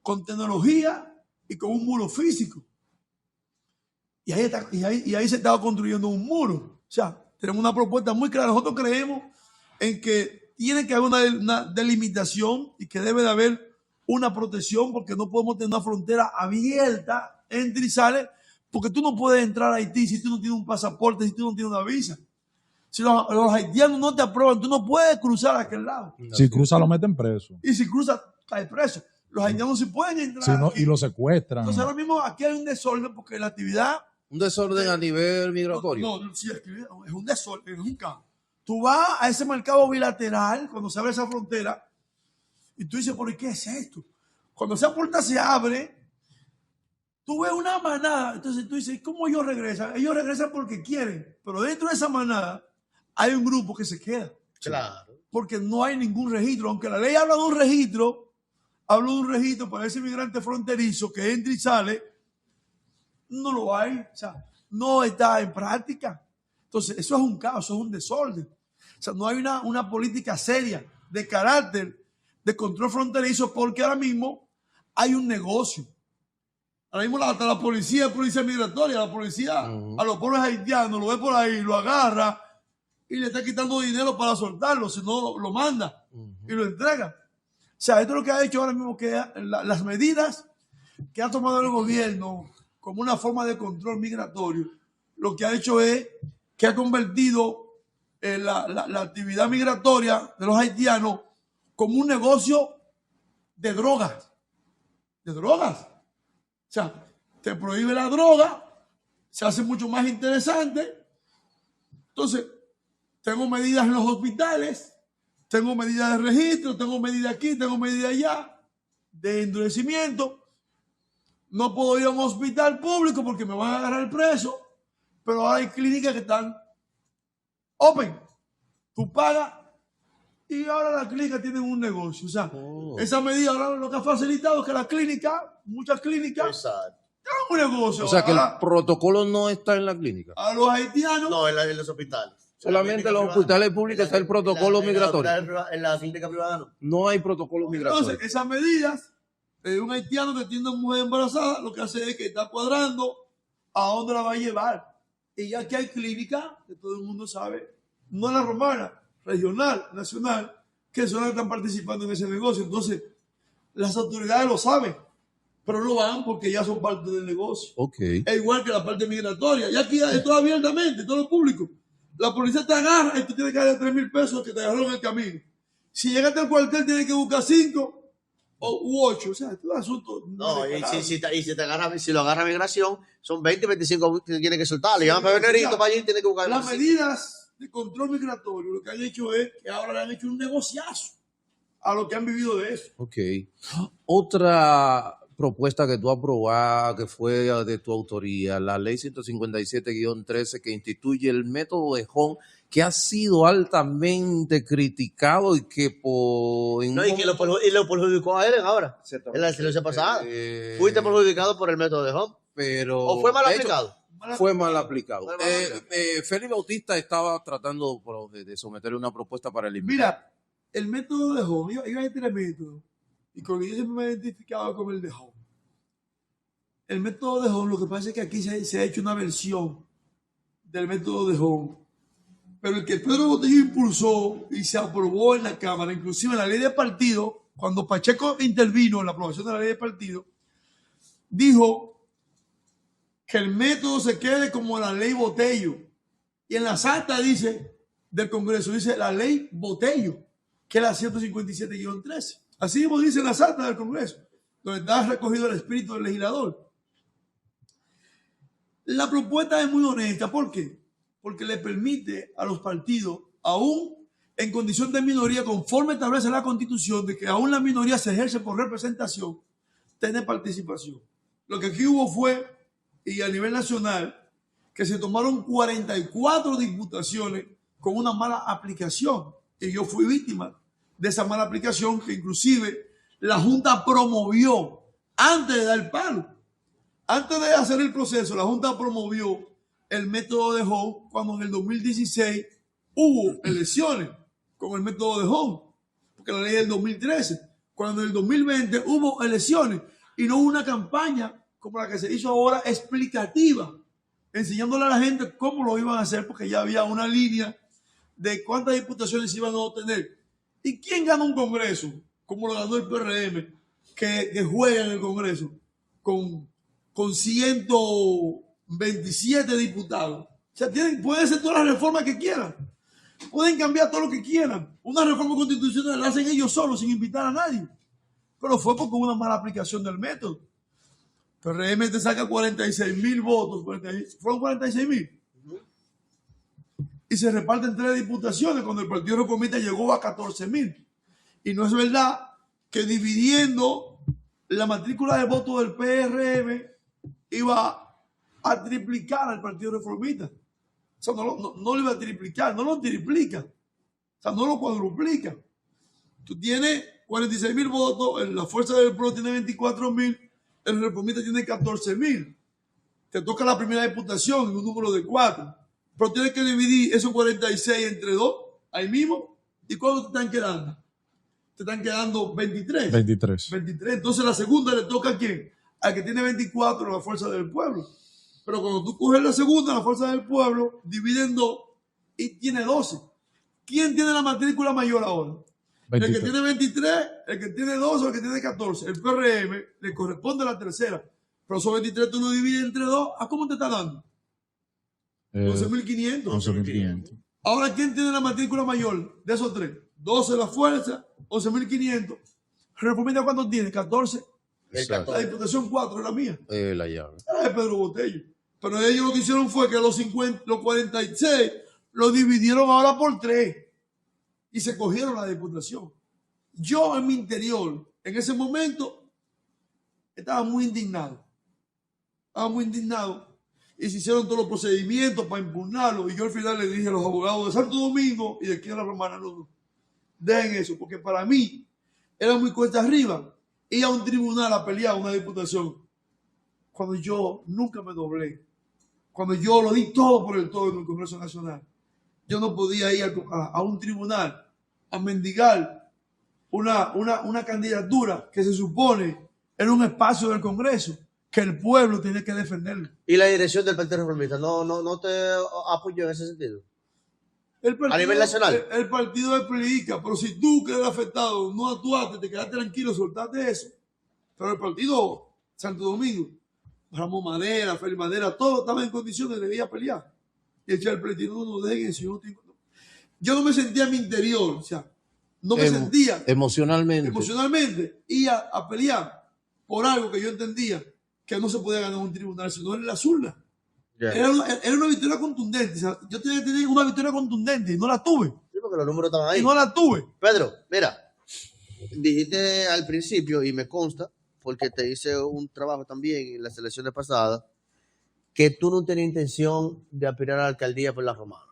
Speaker 4: con tecnología y con un muro físico. Y ahí se estaba construyendo un muro. O sea, tenemos una propuesta muy clara. Nosotros creemos en que tiene que haber una delimitación y que debe de haber una protección, porque no podemos tener una frontera abierta, entra y sale, porque tú no puedes entrar a Haití si tú no tienes un pasaporte, si tú no tienes una visa. Si los haitianos no te aprueban, tú no puedes cruzar a aquel lado.
Speaker 2: Si cruza, lo meten preso.
Speaker 4: Y si cruza, cae preso. Los haitianos sí pueden entrar.
Speaker 2: Si no, y lo secuestran.
Speaker 4: Entonces ahora mismo aquí hay un desorden, porque la actividad...
Speaker 1: Un desorden a nivel migratorio.
Speaker 4: No, sí, es un desorden, es un caos. Tú vas a ese mercado bilateral, cuando se abre esa frontera, Y tú dices, ¿por qué es esto? Cuando esa puerta se abre, tú ves una manada. Entonces tú dices, ¿cómo ellos regresan? Ellos regresan porque quieren. Pero dentro de esa manada hay un grupo que se queda.
Speaker 3: Claro.
Speaker 4: Porque no hay ningún registro. Aunque la ley habla de un registro, para ese inmigrante fronterizo que entra y sale, no lo hay. O sea, no está en práctica. Entonces, eso es un caos, eso es un desorden. O sea, no hay una política seria de carácter de control fronterizo porque ahora mismo hay un negocio. Ahora mismo hasta la policía migratoria, la policía a los pobres haitianos lo ve por ahí, lo agarra y le está quitando dinero para soltarlo, si no lo manda y lo entrega. O sea, esto es lo que ha hecho ahora mismo, que las medidas que ha tomado el gobierno como una forma de control migratorio, lo que ha hecho es que ha convertido la actividad migratoria de los haitianos como un negocio de drogas. De drogas. O sea, te prohíbe la droga, se hace mucho más interesante. Entonces, tengo medidas en los hospitales, tengo medidas de registro, tengo medidas aquí, tengo medidas allá, de endurecimiento. No puedo ir a un hospital público porque me van a agarrar preso, pero ahora hay clínicas que están open. Tú pagas y ahora las clínicas tienen un negocio. O sea, esa medida ahora lo que ha facilitado es que las clínicas, muchas clínicas, tienen un negocio.
Speaker 1: O sea, que el protocolo no está en la clínica.
Speaker 4: A los haitianos.
Speaker 3: No, en los hospitales.
Speaker 1: Solamente en los hospitales públicos está el protocolo migratorio.
Speaker 3: En la clínica privada no.
Speaker 1: No hay protocolo migratorio.
Speaker 4: Entonces, esas medidas, un haitiano que tiene una mujer embarazada, lo que hace es que está cuadrando a dónde la va a llevar. Y ya que hay clínica, que todo el mundo sabe, no la romana, regional, nacional, que son las que están participando en ese negocio. Entonces, las autoridades lo saben, pero no van porque ya son parte del negocio.
Speaker 1: Okay.
Speaker 4: Es igual que la parte migratoria. Y aquí esto abiertamente, todo lo público. La policía te agarra y tú tienes que darle 3,000 pesos que te agarró en el camino. Si llegaste al cuartel, tienes que buscar 5 u 8. O sea, esto es un asunto.
Speaker 3: No, si lo agarra migración, son 20, 25 que tiene que soltar. Le llaman febrerito para allí y tiene que buscar.
Speaker 4: Las medidas de control migratorio lo que han hecho es que ahora le han hecho un negociazo a lo que han vivido de eso.
Speaker 1: Ok. Otra propuesta que tú aprobaste, que fue de tu autoría, la ley 157-13, que instituye el método de Home, que ha sido altamente criticado y que
Speaker 3: lo perjudicó a él ahora, en la elección pasada. Fuiste perjudicado por el método de Home.
Speaker 1: Pero,
Speaker 3: ¿O fue mal aplicado?
Speaker 1: Fue mal aplicado. Félix Bautista estaba tratando de someterle una propuesta para eliminar.
Speaker 4: Mira, el método de Home, iba a decir el método, y con yo siempre me he identificado con el de Home. El método de Home, lo que pasa es que aquí se ha hecho una versión del método de Home, pero el que Pedro Botello impulsó y se aprobó en la Cámara, inclusive en la ley de partido, cuando Pacheco intervino en la aprobación de la ley de partido, dijo que el método se quede como la ley Botello. Y en la acta dice, del Congreso, dice la ley Botello, que es la 157-13. Así mismo dice la acta del Congreso, donde está recogido el espíritu del legislador. La propuesta es muy honesta. ¿Por qué? Porque le permite a los partidos, aún en condición de minoría, conforme establece la Constitución, de que aún la minoría se ejerce por representación, tener participación. Lo que aquí hubo fue, y a nivel nacional, que se tomaron 44 diputaciones con una mala aplicación. Y yo fui víctima de esa mala aplicación que inclusive la Junta promovió antes de dar el palo. Antes de hacer el proceso, la Junta promovió el método de Home cuando en el 2016 hubo elecciones con el método de Home, porque la ley es del 2013. Cuando en el 2020 hubo elecciones y no hubo una campaña como la que se hizo ahora explicativa, enseñándole a la gente cómo lo iban a hacer, porque ya había una línea de cuántas diputaciones iban a obtener. ¿Y quién gana un Congreso? Como lo ganó el PRM, que juega en el Congreso con 127 diputados. O sea, pueden hacer todas las reformas que quieran. Pueden cambiar todo lo que quieran. Una reforma constitucional la hacen ellos solos, sin invitar a nadie. Pero fue porque hubo una mala aplicación del método. PRM te saca 46,000 votos. Fueron 46,000. Y se reparten 3 diputaciones cuando el Partido Reformista llegó a 14,000. Y no es verdad que dividiendo la matrícula de votos del PRM iba a triplicar al Partido Reformista. O sea, no lo iba a triplicar, no lo triplica. O sea, no lo cuadruplica. Tú tienes 46,000 votos, la Fuerza del Pueblo tiene 24,000, el Reformista tiene 14,000. Te toca la primera diputación en un número de 4. Pero tienes que dividir esos 46 entre 2, ahí mismo. ¿Y cuántos te están quedando? Te están quedando 23.
Speaker 2: 23.
Speaker 4: Entonces la segunda le toca a quién? Al que tiene 24, la Fuerza del Pueblo. Pero cuando tú coges la segunda, la Fuerza del Pueblo, dividen 2 y tiene 12. ¿Quién tiene la matrícula mayor ahora? 23. El que tiene 23, el que tiene 12 o el que tiene 14. El PRM le corresponde a la tercera. Pero esos 23 tú lo divides entre 2. ¿A cómo te está dando? 11,500.
Speaker 2: 11,500.
Speaker 4: Ahora, ¿quién tiene la matrícula mayor de esos 3? 12 la Fuerza, 11,500. ¿Reformista cuánto tiene? 14.
Speaker 3: Exacto.
Speaker 4: La diputación 4 es la mía.
Speaker 3: La llave.
Speaker 4: Es Pedro Botello. Pero ellos lo que hicieron fue que los 46 lo dividieron ahora por 3 y se cogieron la diputación. Yo en mi interior, en ese momento, estaba muy indignado. Y se hicieron todos los procedimientos para impugnarlo. Y yo al final le dije a los abogados de Santo Domingo y de aquí a la Romana, no, dejen eso, porque para mí era muy cuesta arriba ir a un tribunal a pelear una diputación cuando yo nunca me doblé, cuando yo lo di todo por el todo en el Congreso Nacional. Yo no podía ir a un tribunal a mendigar una candidatura que se supone era un espacio del Congreso que el pueblo tiene que defenderlo.
Speaker 3: ¿Y la dirección del Partido Reformista no te apoyó en ese sentido?
Speaker 4: A
Speaker 3: nivel nacional.
Speaker 4: El partido explica, pero si tú que eres afectado no actuaste, te quedaste tranquilo, soltaste eso. Pero el partido Santo Domingo, Ramón Madera, Félix Madera, todos estaban en condiciones de ir a pelear. Y echar el pleito, no dejen eso. Yo no me sentía en mi interior, o sea, no me sentía emocionalmente ir a pelear por algo que yo entendía que no se podía ganar en un tribunal, sino en las urnas. Yeah. Era una victoria contundente. O sea, yo tenía que tener una victoria contundente y no la tuve.
Speaker 3: Sí, porque los números estaban ahí.
Speaker 4: Y no la tuve.
Speaker 3: Pedro, mira, dijiste al principio, y me consta, porque te hice un trabajo también en las elecciones pasadas, que tú no tenías intención de aspirar a la alcaldía por la Romana.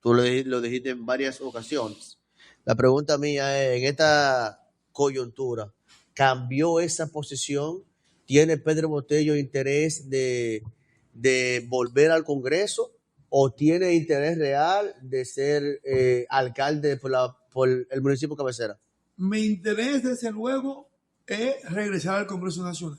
Speaker 3: Tú lo dijiste en varias ocasiones. La pregunta mía es, en esta coyuntura, ¿cambió esa posición? ¿Tiene Pedro Botello interés de volver al Congreso o tiene interés real de ser alcalde por el municipio cabecera?
Speaker 4: Mi interés, desde luego, es regresar al Congreso Nacional.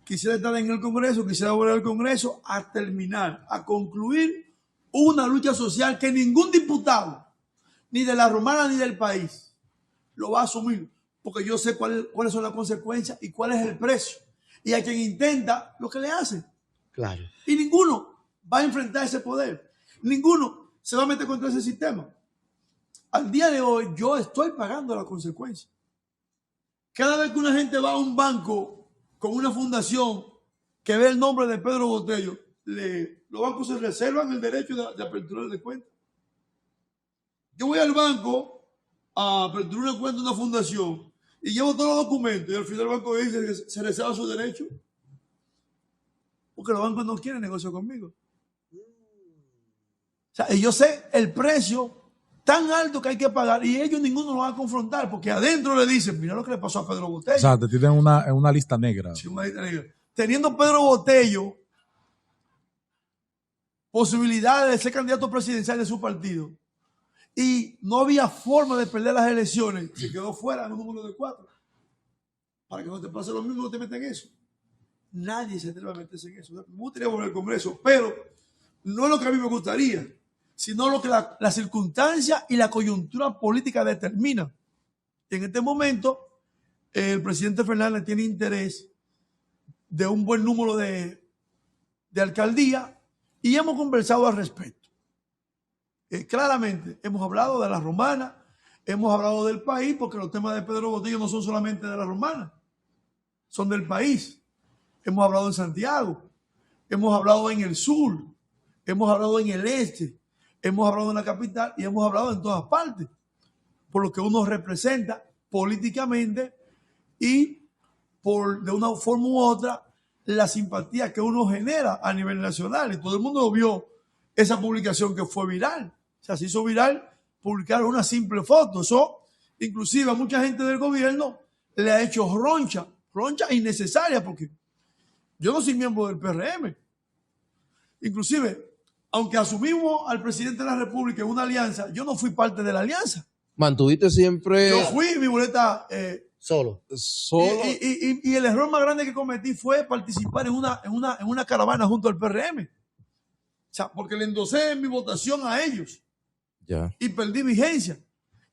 Speaker 4: Quisiera estar en el Congreso, quisiera volver al Congreso a terminar, a concluir una lucha social que ningún diputado, ni de la Romana ni del país, lo va a asumir, porque yo sé cuáles son las consecuencias y cuál es el precio. Y a quien intenta, lo que le hacen.
Speaker 3: Claro.
Speaker 4: Y ninguno va a enfrentar ese poder. Ninguno se va a meter contra ese sistema. Al día de hoy, yo estoy pagando la consecuencia. Cada vez que una gente va a un banco con una fundación que ve el nombre de Pedro Botello, los bancos se reservan el derecho de apertura de cuenta. Yo voy al banco a aperturar una cuenta de una fundación y llevo todos los documentos y al final el banco dice que se reserva su derecho. Porque los bancos no quieren negocio conmigo. O sea, y yo sé el precio tan alto que hay que pagar y ellos ninguno lo va a confrontar porque adentro le dicen, mira lo que le pasó a Pedro Botello.
Speaker 2: O sea, te tienen una lista negra.
Speaker 4: Sí, una lista negra. Teniendo Pedro Botello posibilidad de ser candidato presidencial de su partido y no había forma de perder las elecciones, se quedó fuera en un número de 4. Para que no te pase lo mismo, no te metas en eso. Nadie se atreve a meterse en eso. Me gustaría volver al Congreso, pero no es lo que a mí me gustaría, sino lo que la circunstancia y la coyuntura política determinan. En este momento, el presidente Fernández tiene interés de un buen número de alcaldías y hemos conversado al respecto. Claramente, hemos hablado de la Romana, hemos hablado del país, porque los temas de Pedro Botello no son solamente de la Romana, son del país. Hemos hablado en Santiago, hemos hablado en el sur, hemos hablado en el este, hemos hablado en la capital y hemos hablado en todas partes, por lo que uno representa políticamente y de una forma u otra la simpatía que uno genera a nivel nacional. Y todo el mundo vio esa publicación que fue viral. O sea, se hizo viral publicar una simple foto. Eso, inclusive a mucha gente del gobierno le ha hecho roncha innecesaria, porque yo no soy miembro del PRM. Inclusive, aunque asumimos al presidente de la República en una alianza, yo no fui parte de la alianza.
Speaker 1: Mantuviste siempre...
Speaker 4: Yo fui mi boleta...
Speaker 3: Solo.
Speaker 4: Y el error más grande que cometí fue participar en una caravana junto al PRM. O sea, porque le endosé mi votación a ellos.
Speaker 1: Ya.
Speaker 4: Y perdí vigencia.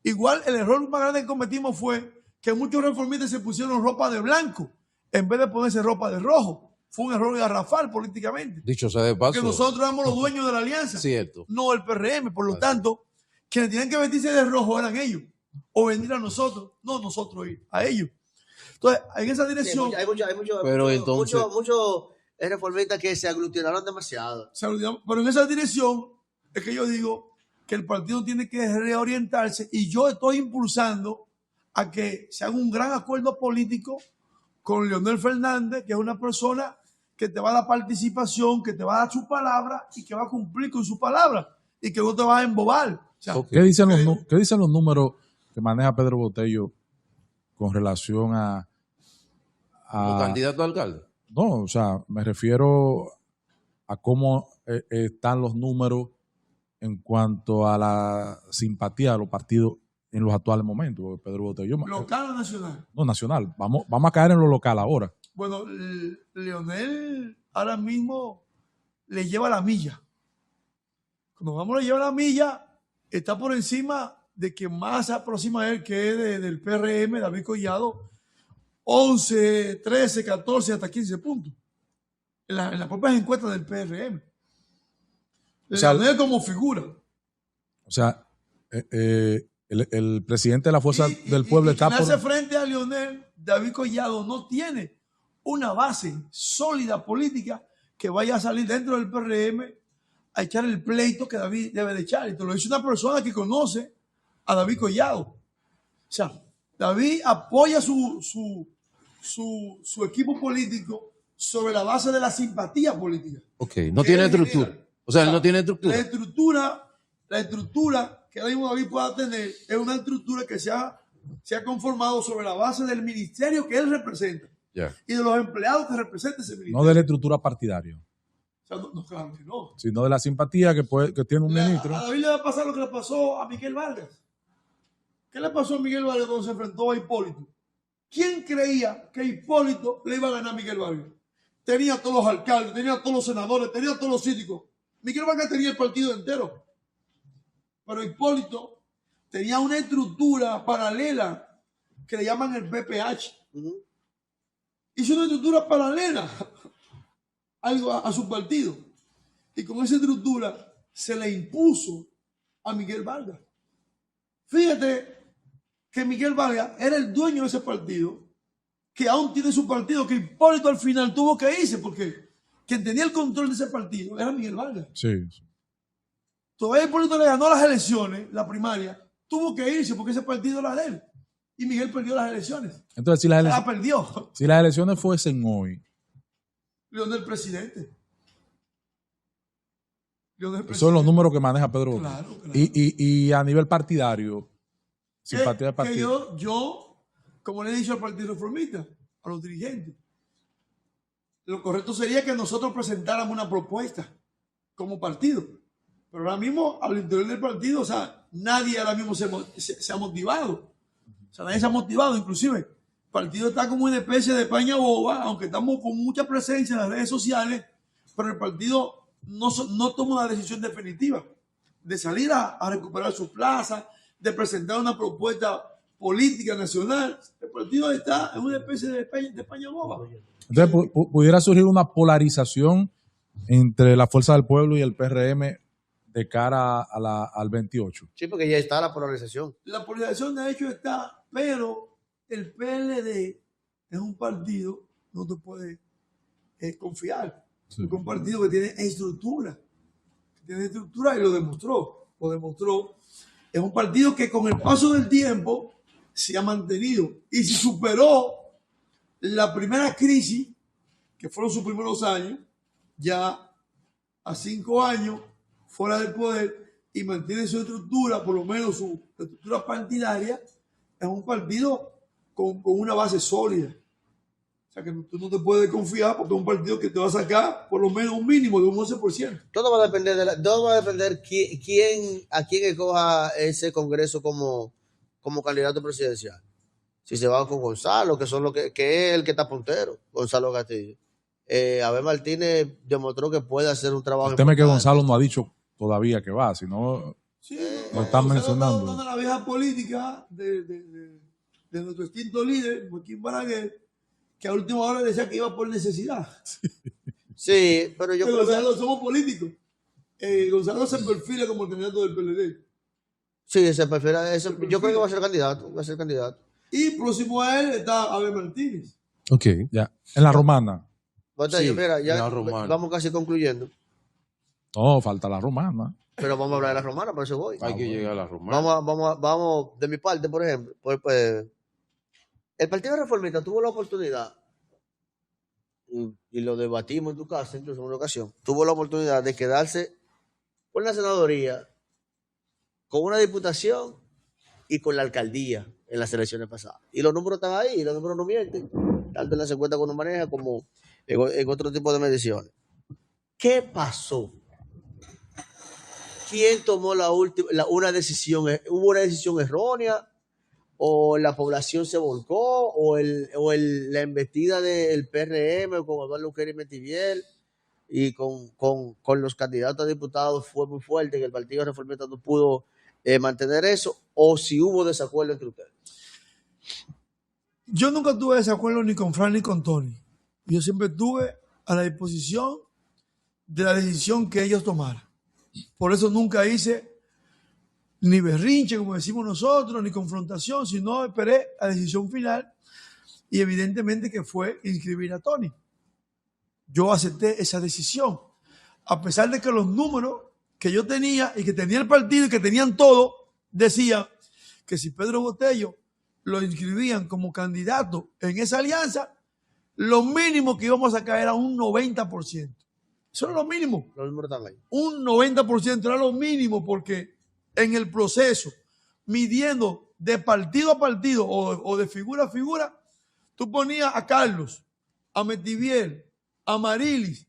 Speaker 4: Igual el error más grande que cometimos fue que muchos reformistas se pusieron ropa de blanco en vez de ponerse ropa de rojo. Fue un error garrafal políticamente.
Speaker 1: Dicho sea de paso.
Speaker 4: Porque nosotros éramos los dueños de la alianza.
Speaker 1: Cierto.
Speaker 4: No el PRM. Por lo tanto, quienes tenían que vestirse de rojo eran ellos. O venir a nosotros, no nosotros ir a ellos. Entonces, en esa dirección...
Speaker 3: Sí, hay muchos reformistas que se aglutinaron demasiado.
Speaker 4: Pero en esa dirección es que yo digo que el partido tiene que reorientarse, y yo estoy impulsando a que se haga un gran acuerdo político con Leonel Fernández, que es una persona que te va a dar participación, que te va a dar su palabra y que va a cumplir con su palabra y que no te va a embobar. O sea,
Speaker 2: ¿Qué dicen los números que maneja Pedro Botello con relación a
Speaker 1: ¿Como candidato a alcalde?
Speaker 2: No, o sea, me refiero a cómo están los números en cuanto a la simpatía de los partidos en los actuales momentos. Pedro Botello.
Speaker 4: ¿Local o nacional?
Speaker 2: No, nacional. Vamos a caer en lo local ahora.
Speaker 4: Bueno, Leonel ahora mismo le lleva la milla. Cuando vamos a llevar la milla, está por encima de que más se aproxima a él, que es del PRM, David Collado, 11, 13, 14, hasta 15 puntos. En las propias encuestas del PRM.
Speaker 2: O sea,
Speaker 4: Leonel como figura.
Speaker 2: O sea, el presidente de la Fuerza del Pueblo está
Speaker 4: por... hace frente a Leonel, David Collado no tiene una base sólida política que vaya a salir dentro del PRM a echar el pleito que David debe de echar. Y te lo dice una persona que conoce a David Collado. O sea, David apoya su equipo político sobre la base de la simpatía política.
Speaker 1: Ok, no tiene estructura. O sea, él no tiene estructura.
Speaker 4: La estructura que ahora mismo David pueda tener es una estructura que se ha conformado sobre la base del ministerio que él representa.
Speaker 1: Yeah.
Speaker 4: Y de los empleados que representa ese ministerio.
Speaker 2: No de la estructura partidaria.
Speaker 4: O sea, no, claro que no.
Speaker 2: Sino de la simpatía que tiene un ministro.
Speaker 4: A David le va a pasar lo que le pasó a Miguel Vargas. ¿Qué le pasó a Miguel Vargas cuando se enfrentó a Hipólito? ¿Quién creía que Hipólito le iba a ganar a Miguel Vargas? Tenía a todos los alcaldes, tenía a todos los senadores, tenía a todos los síndicos. Miguel Vargas tenía el partido entero. Pero Hipólito tenía una estructura paralela que le llaman el BPH. Hizo una estructura paralela a su partido. Y con esa estructura se le impuso a Miguel Vargas. Fíjate que Miguel Vargas era el dueño de ese partido, que aún tiene su partido, que Hipólito al final tuvo que irse, porque quien tenía el control de ese partido era Miguel Vargas.
Speaker 2: Sí.
Speaker 4: Todavía Hipólito le ganó las elecciones, la primaria, tuvo que irse porque ese partido era de él. Y Miguel perdió las elecciones.
Speaker 2: Entonces,
Speaker 4: perdió.
Speaker 2: Si las elecciones fuesen hoy,
Speaker 4: Leonel presidente.
Speaker 2: Son los números que maneja Pedro.
Speaker 4: Claro.
Speaker 2: Y a nivel partidario, simpatía de partido.
Speaker 4: Yo, como le he dicho al Partido Reformista, a los dirigentes, lo correcto sería que nosotros presentáramos una propuesta como partido. Pero ahora mismo, al interior del partido, o sea, nadie ahora mismo se ha motivado. O sea, nadie se ha motivado. Inclusive, el partido está como una especie de paña boba, aunque estamos con mucha presencia en las redes sociales, pero el partido no toma una decisión definitiva de salir a recuperar su plaza, de presentar una propuesta política nacional. El partido está en una especie de paña boba.
Speaker 2: Entonces, pudiera surgir una polarización entre la Fuerza del Pueblo y el PRM de cara al 28.
Speaker 3: Sí, porque ya está la polarización.
Speaker 4: La polarización de hecho está, pero el PLD es un partido, no te puedes confiar. Sí. Es un partido que tiene estructura. Y lo demostró. Es un partido que con el paso del tiempo se ha mantenido y si superó la primera crisis, que fueron sus primeros años, ya a 5 años fuera del poder y mantiene su estructura, por lo menos su estructura partidaria, es un partido con una base sólida. O sea que tú no te puedes confiar porque es un partido que te va a sacar por lo menos un mínimo de un 11%.
Speaker 3: Todo va a depender a quién escoja ese Congreso como candidato presidencial. Si se va con Gonzalo, que es el que está puntero, Gonzalo Castillo. Abel Martínez demostró que puede hacer un trabajo.
Speaker 2: El tema es que Gonzalo no ha dicho todavía que va, sino
Speaker 4: sí,
Speaker 2: lo están mencionando.
Speaker 4: Está la vieja política de nuestro extinto líder, Joaquín Balaguer, que a última hora decía que iba por necesidad.
Speaker 3: Sí, pero yo creo
Speaker 4: Gonzalo, somos políticos. Gonzalo se perfila como el candidato del PLD.
Speaker 3: Sí, se perfila. Yo creo que va a ser candidato.
Speaker 4: Y próximo a él está Abel Martínez.
Speaker 2: Ok, ya. En la romana.
Speaker 3: Sí, mira, ya vamos casi concluyendo.
Speaker 2: No, falta la romana.
Speaker 3: Pero vamos a hablar de la romana, por eso voy.
Speaker 1: Hay que llegar a la romana.
Speaker 3: Vamos, de mi parte, por ejemplo, pues, el Partido Reformista tuvo la oportunidad, y lo debatimos en tu casa, incluso en una ocasión, tuvo la oportunidad de quedarse con la senaduría, con una diputación y con la alcaldía en las elecciones pasadas. Y los números están ahí, y los números no mienten, tanto en las encuestas que uno maneja como en otro tipo de mediciones. ¿Qué pasó? ¿Quién tomó una decisión? ¿Hubo una decisión errónea? ¿O la población se volcó? ¿O la embestida del PRM con Eduardo Luqueri Metiviel y con los candidatos a diputados fue muy fuerte, que el Partido Reformista no pudo mantener eso? ¿O si hubo desacuerdo entre ustedes?
Speaker 4: Yo nunca tuve desacuerdo ni con Fran ni con Tony. Yo siempre estuve a la disposición de la decisión que ellos tomaran. Por eso nunca hice ni berrinche, como decimos nosotros, ni confrontación, sino esperé a la decisión final y evidentemente que fue inscribir a Tony. Yo acepté esa decisión, a pesar de que los números que yo tenía y que tenía el partido y que tenían todo, decían que si Pedro Botello lo inscribían como candidato en esa alianza, lo mínimo que íbamos a sacar era un 90%. Eso era lo mínimo.
Speaker 3: Los números están ahí.
Speaker 4: Un 90% era lo mínimo porque en el proceso, midiendo de partido a partido o de figura a figura, tú ponías a Carlos, a Metiviel, a Marilis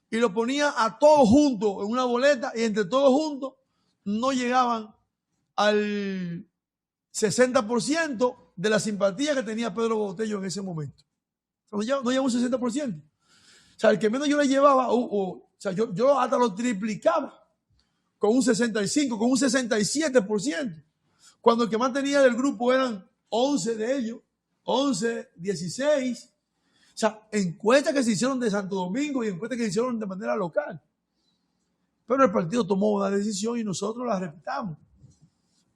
Speaker 4: y lo ponías a todos juntos en una boleta y entre todos juntos no llegaban al 60% de la simpatía que tenía Pedro Botello en ese momento. No llegaba un 60%. O sea, el que menos yo le llevaba, o sea, yo hasta lo triplicaba con un 65, con un 67%. Cuando el que más tenía del grupo eran 11 de ellos, 11, 16. O sea, encuestas que se hicieron de Santo Domingo y encuestas que se hicieron de manera local. Pero el partido tomó una decisión y nosotros la respetamos.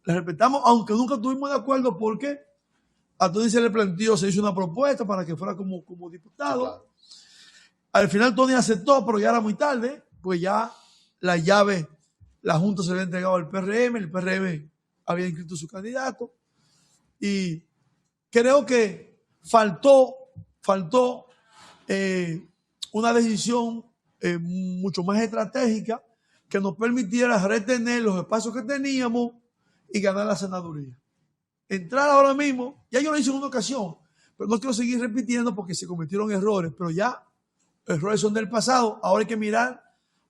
Speaker 4: La respetamos, aunque nunca estuvimos de acuerdo porque a Tony se le planteó, se hizo una propuesta para que fuera como diputado. Sí, claro. Al final Tony aceptó, pero ya era muy tarde, pues ya la llave, la Junta se había entregado al PRM, el PRM había inscrito su candidato y creo que faltó una decisión mucho más estratégica que nos permitiera retener los espacios que teníamos y ganar la senaduría. Entrar ahora mismo, ya yo lo hice en una ocasión, pero no quiero seguir repitiendo porque se cometieron errores, pero ya errores son del pasado, ahora hay que mirar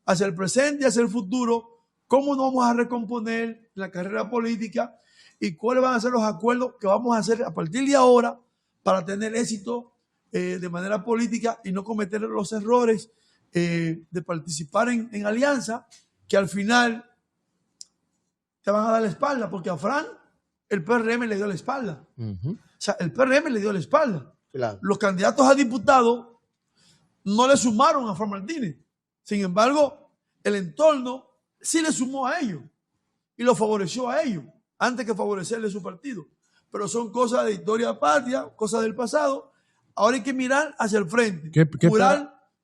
Speaker 4: hacia el presente y hacia el futuro, cómo nos vamos a recomponer la carrera política y cuáles van a ser los acuerdos que vamos a hacer a partir de ahora para tener éxito de manera política y no cometer los errores de participar en alianza que al final te van a dar la espalda, porque a Fran el PRM le dio la espalda. O sea, el PRM le dio la espalda.
Speaker 3: Claro.
Speaker 4: Los candidatos a diputados no le sumaron a Fran Martínez. Sin embargo, el entorno sí le sumó a ellos y lo favoreció a ellos antes que favorecerle su partido. Pero son cosas de historia patria, cosas del pasado. Ahora hay que mirar hacia el frente.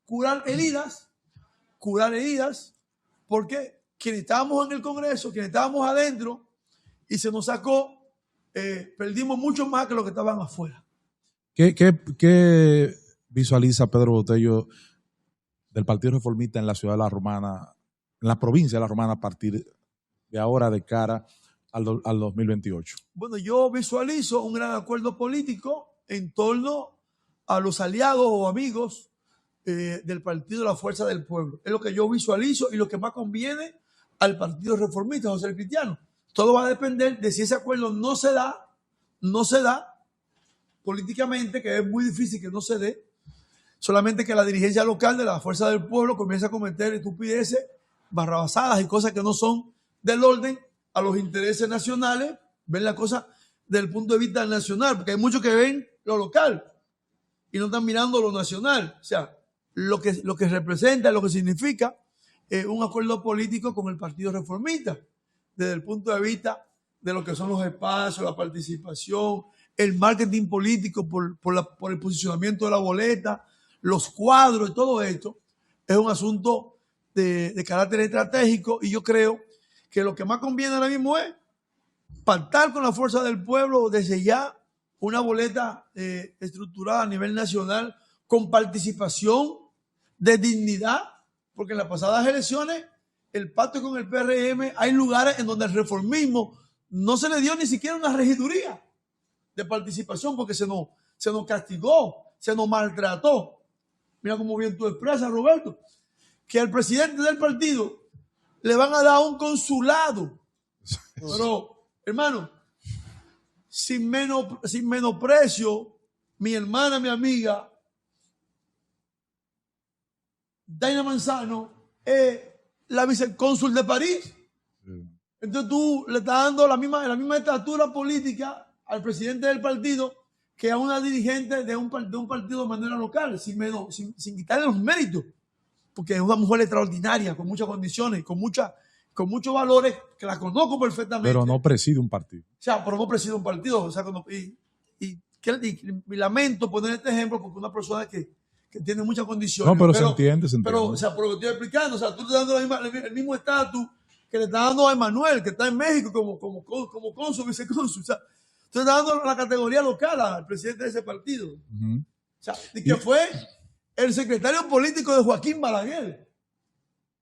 Speaker 4: Curar heridas, porque quienes estábamos en el Congreso, quienes estábamos adentro, y se nos sacó perdimos mucho más que los que estaban afuera.
Speaker 2: ¿Qué visualiza Pedro Botello del Partido Reformista en la ciudad de La Romana, en la provincia de La Romana, a partir de ahora de cara al 2028?
Speaker 4: Bueno, yo visualizo un gran acuerdo político en torno a los aliados o amigos del Partido de la Fuerza del Pueblo. Es lo que yo visualizo y lo que más conviene al Partido Reformista, José Cristiano. Todo va a depender de si ese acuerdo no se da políticamente, que es muy difícil que no se dé, solamente que la dirigencia local de la Fuerza del Pueblo comienza a cometer estupideces, barrabasadas y cosas que no son del orden a los intereses nacionales, ven la cosa desde el punto de vista nacional, porque hay muchos que ven lo local y no están mirando lo nacional, o sea, lo que representa, lo que significa un acuerdo político con el Partido Reformista, desde el punto de vista de lo que son los espacios, la participación, el marketing político por el posicionamiento de la boleta, los cuadros y todo esto, es un asunto de carácter estratégico y yo creo que lo que más conviene ahora mismo es pactar con la Fuerza del Pueblo desde ya una boleta estructurada a nivel nacional con participación de dignidad, porque en las pasadas elecciones el pacto con el PRM hay lugares en donde el reformismo no se le dio ni siquiera una regiduría de participación porque se nos castigó, se nos maltrató. Mira cómo bien tú expresas, Roberto, que al presidente del partido le van a dar un consulado. Pero, hermano, sin menosprecio, mi hermana, mi amiga, Daina Manzano, es la vicecónsul de París. Entonces tú le estás dando la misma estatura política al presidente del partido que a una dirigente de un partido de manera local, sin quitarle los méritos, porque es una mujer extraordinaria, con muchas condiciones, con muchos valores, que la conozco perfectamente.
Speaker 2: Pero no preside un partido.
Speaker 4: O sea, pero no preside un partido. O sea, y lamento poner este ejemplo porque una persona que tiene muchas condiciones.
Speaker 2: No, pero se entiende.
Speaker 4: Pero, o sea, por lo que estoy explicando, o sea, tú le estás dando el mismo estatus que le está dando a Emanuel, que está en México como cónsul, vicecónsul. O sea, tú le estás dando la categoría local al presidente de ese partido. O sea, y que fue el secretario político de Joaquín Balaguer.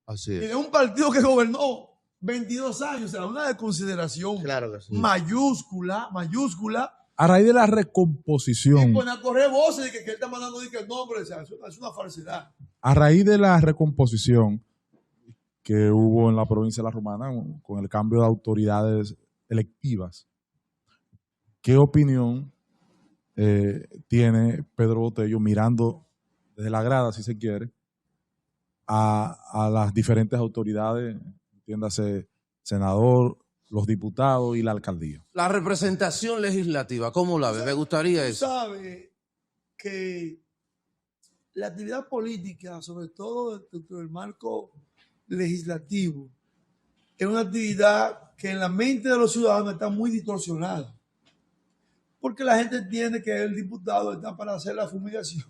Speaker 3: Así es.
Speaker 4: Y de un partido que gobernó 22 años. O sea, una desconsideración
Speaker 3: Claro que sí.
Speaker 4: mayúscula.
Speaker 2: A raíz de la recomposición.
Speaker 4: Y ponen a correr voces de que él está mandando el nombre. O sea, es una falsedad.
Speaker 2: A raíz de la recomposición que hubo en la provincia de La Romana con el cambio de autoridades electivas, ¿qué opinión tiene Pedro Botello mirando desde la grada, si se quiere, a las diferentes autoridades, entiéndase, senador, los diputados y la alcaldía?
Speaker 1: La representación legislativa, ¿cómo la ve? Me gustaría eso.
Speaker 4: Sabe que la actividad política, sobre todo dentro del marco legislativo, es una actividad que en la mente de los ciudadanos está muy distorsionada. Porque la gente entiende que el diputado está para hacer la fumigación,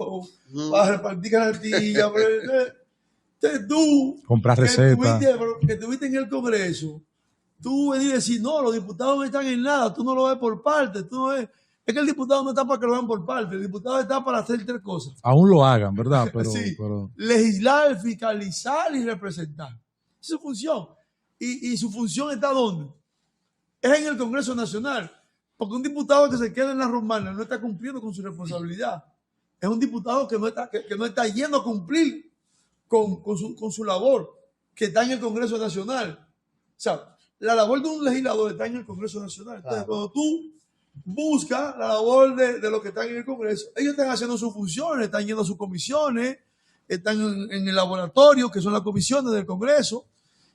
Speaker 4: para repartir cartillas. Entonces tú,
Speaker 2: comprar recetas,
Speaker 4: que estuviste en el Congreso, tú venís y decís, no, los diputados no están en nada, tú no lo ves por parte, tú no ves. Es que el diputado no está para que lo vean por parte, el diputado está para hacer tres cosas.
Speaker 2: Aún lo hagan, ¿verdad? Pero,
Speaker 4: sí,
Speaker 2: pero...
Speaker 4: legislar, fiscalizar y representar. Esa es su función. ¿Y su función está dónde? Es en el Congreso Nacional. Porque un diputado que se queda en La Romana no está cumpliendo con su responsabilidad. Es un diputado que no está yendo a cumplir con su labor, que está en el Congreso Nacional. O sea, la labor de un legislador está en el Congreso Nacional. Entonces, cuando tú buscas la labor de los que están en el Congreso, ellos están haciendo sus funciones, están yendo a sus comisiones, están en el laboratorio, que son las comisiones del Congreso,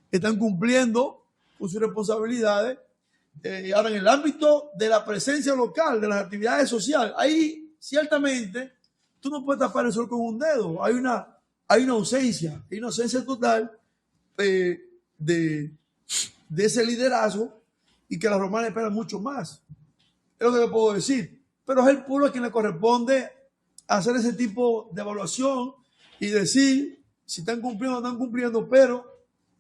Speaker 4: están cumpliendo con sus responsabilidades. Ahora, en el ámbito de la presencia local, de las actividades sociales, ahí ciertamente tú no puedes tapar el sol con un dedo. Hay una ausencia total de ese liderazgo y que la Romana espera mucho más. Es lo que le puedo decir. Pero es el pueblo a quien le corresponde hacer ese tipo de evaluación y decir si están cumpliendo o no están cumpliendo, pero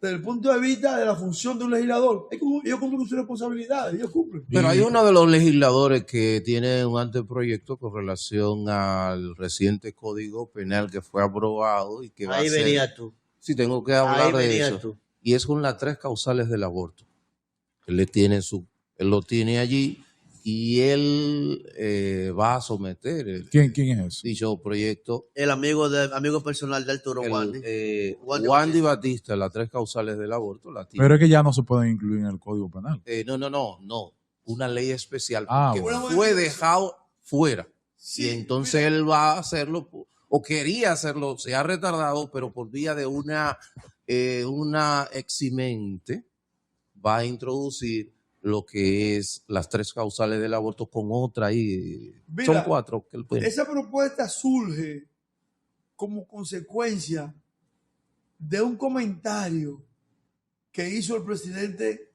Speaker 4: desde el punto de vista de la función de un legislador. Ellos cumplen sus responsabilidades, ellos cumplen.
Speaker 1: Pero hay uno de los legisladores que tiene un anteproyecto con relación al reciente Código Penal que fue aprobado y que va
Speaker 3: Ahí
Speaker 1: a ser...
Speaker 3: venía tú.
Speaker 1: Sí, tengo que hablar
Speaker 3: Ahí
Speaker 1: de
Speaker 3: venía
Speaker 1: eso.
Speaker 3: tú.
Speaker 1: Y es con las 3 causales del aborto. Él lo tiene allí y él va a someter
Speaker 2: ¿Quién es?
Speaker 1: dicho proyecto.
Speaker 3: El amigo personal de Arturo Wandy.
Speaker 1: Wandy Batista, las 3 causales del aborto, la tiene.
Speaker 2: Pero es que ya no se pueden incluir en el Código Penal.
Speaker 1: No. Una ley especial que
Speaker 4: bueno.
Speaker 1: fue dejado fuera.
Speaker 4: Sí,
Speaker 1: y entonces él va a hacerlo, o quería hacerlo, se ha retardado, pero por vía de una eximente va a introducir lo que es las 3 causales del aborto con otra ahí.
Speaker 4: Mira,
Speaker 1: Son 4 que él puede.
Speaker 4: Esa propuesta surge como consecuencia de un comentario que hizo el presidente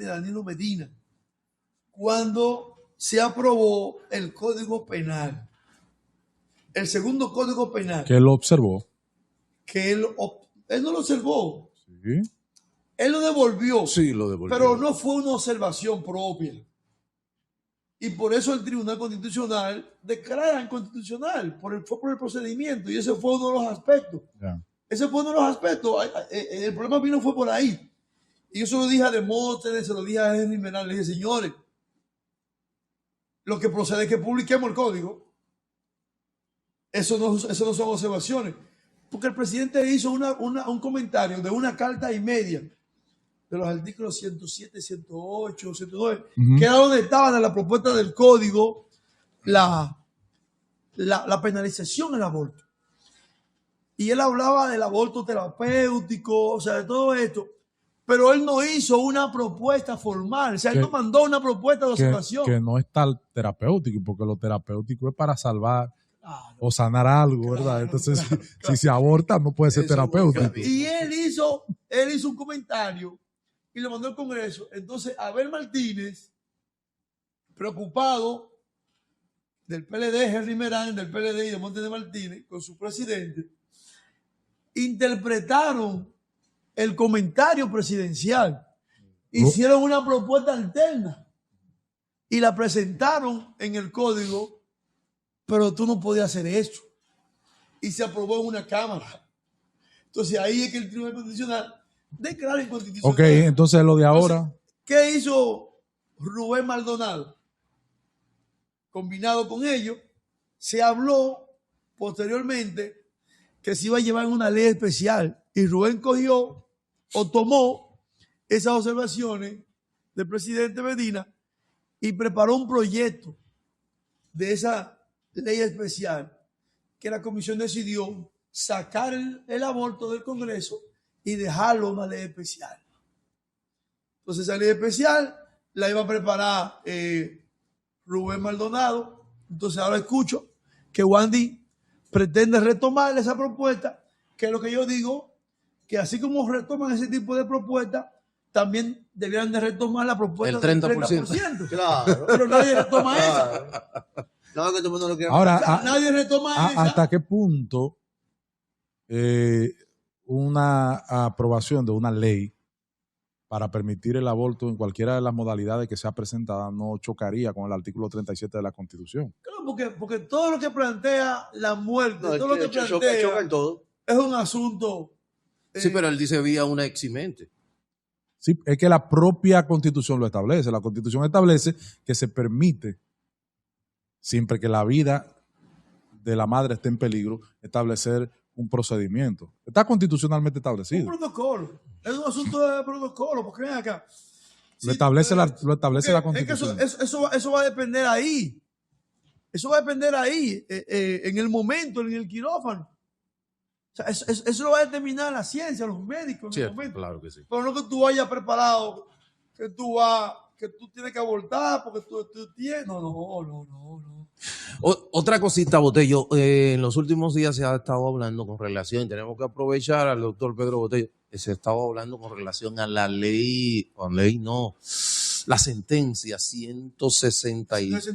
Speaker 4: Danilo Medina cuando se aprobó el Código Penal. El segundo Código Penal.
Speaker 2: Que él lo observó.
Speaker 4: Que él no lo observó.
Speaker 2: Sí.
Speaker 4: Él lo devolvió.
Speaker 1: Sí, lo devolvió.
Speaker 4: Pero no fue una observación propia. Y por eso el Tribunal Constitucional declara inconstitucional. Fue por el procedimiento. Y ese fue uno de los aspectos.
Speaker 2: Ya.
Speaker 4: Ese fue uno de los aspectos. El problema vino fue por ahí. Y yo se lo dije a Demóstenes, se lo dije a Henry Menal. Le dije, señores, lo que procede es que publiquemos el código. Eso no son observaciones. Porque el presidente hizo un comentario de una carta y media de los artículos 107, 108, 109, que era donde estaban en la propuesta del código la penalización del aborto. Y él hablaba del aborto terapéutico, o sea, de todo esto. Pero él no hizo una propuesta formal, o sea, él no mandó una propuesta de observación.
Speaker 2: Que no es tal terapéutico, porque lo terapéutico es para salvar o sanar algo, ¿verdad? Entonces, si se aborta, no puede ser terapéutico.
Speaker 4: Y él hizo un comentario y lo mandó al Congreso. Entonces, Abel Martínez, preocupado del PLD, Henry Merán, del PLD y de Montes de Martínez, con su presidente, interpretaron el comentario presidencial. Hicieron una propuesta alterna y la presentaron en el código, pero tú no podías hacer eso. Y se aprobó en una Cámara. Entonces ahí es que el Tribunal Constitucional declara inconstitucional.
Speaker 2: Ok, entonces lo de ahora.
Speaker 4: Entonces, ¿qué hizo Rubén Maldonado? Combinado con ello, se habló posteriormente que se iba a llevar una ley especial. Y Rubén cogió o tomó esas observaciones del presidente Medina y preparó un proyecto de esa ley especial que la comisión decidió sacar el aborto del Congreso y dejarlo una ley especial. Entonces esa ley especial la iba a preparar Rubén Maldonado. Entonces ahora escucho que Wandy pretende retomar esa propuesta, que es lo que yo digo, que así como retoman ese tipo de propuestas, también deberían de retomar la propuesta
Speaker 1: el 30%.
Speaker 4: del 30%.
Speaker 3: Claro.
Speaker 4: Pero nadie retoma esa.
Speaker 3: No, que todo el mundo lo quiere.
Speaker 2: Ahora,
Speaker 4: Nadie retoma esa.
Speaker 2: ¿hasta qué punto una aprobación de una ley para permitir el aborto en cualquiera de las modalidades que sea presentada no chocaría con el artículo 37 de la Constitución?
Speaker 4: Claro, porque todo lo que plantea la muerte,
Speaker 3: No,
Speaker 4: todo lo que plantea
Speaker 3: choca en todo.
Speaker 4: es un asunto.
Speaker 1: Sí, pero él dice vía una eximente.
Speaker 2: Sí, es que la propia Constitución lo establece. La Constitución establece que se permite, siempre que la vida de la madre esté en peligro, establecer un procedimiento. Está constitucionalmente establecido.
Speaker 4: Un protocolo. Es un asunto de protocolo, porque ven acá.
Speaker 2: Lo establece la Constitución.
Speaker 4: Es que eso va a depender ahí. Eso va a depender ahí, en el momento, en el quirófano. O sea, eso lo va a determinar la ciencia, los médicos. En el momento.
Speaker 1: Claro que sí.
Speaker 4: Pero no que tú vayas preparado, que tú tienes que abortar porque tú tienes. No.
Speaker 1: Otra cosita, Botello. En los últimos días se ha estado hablando con relación, tenemos que aprovechar al doctor Pedro Botello, se ha estado hablando con relación a la la sentencia 163.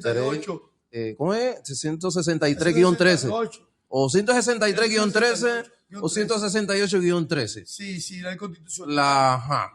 Speaker 1: ¿Cómo es? 163-13. O 163-13 O 168-13.
Speaker 4: Sí, la constitución.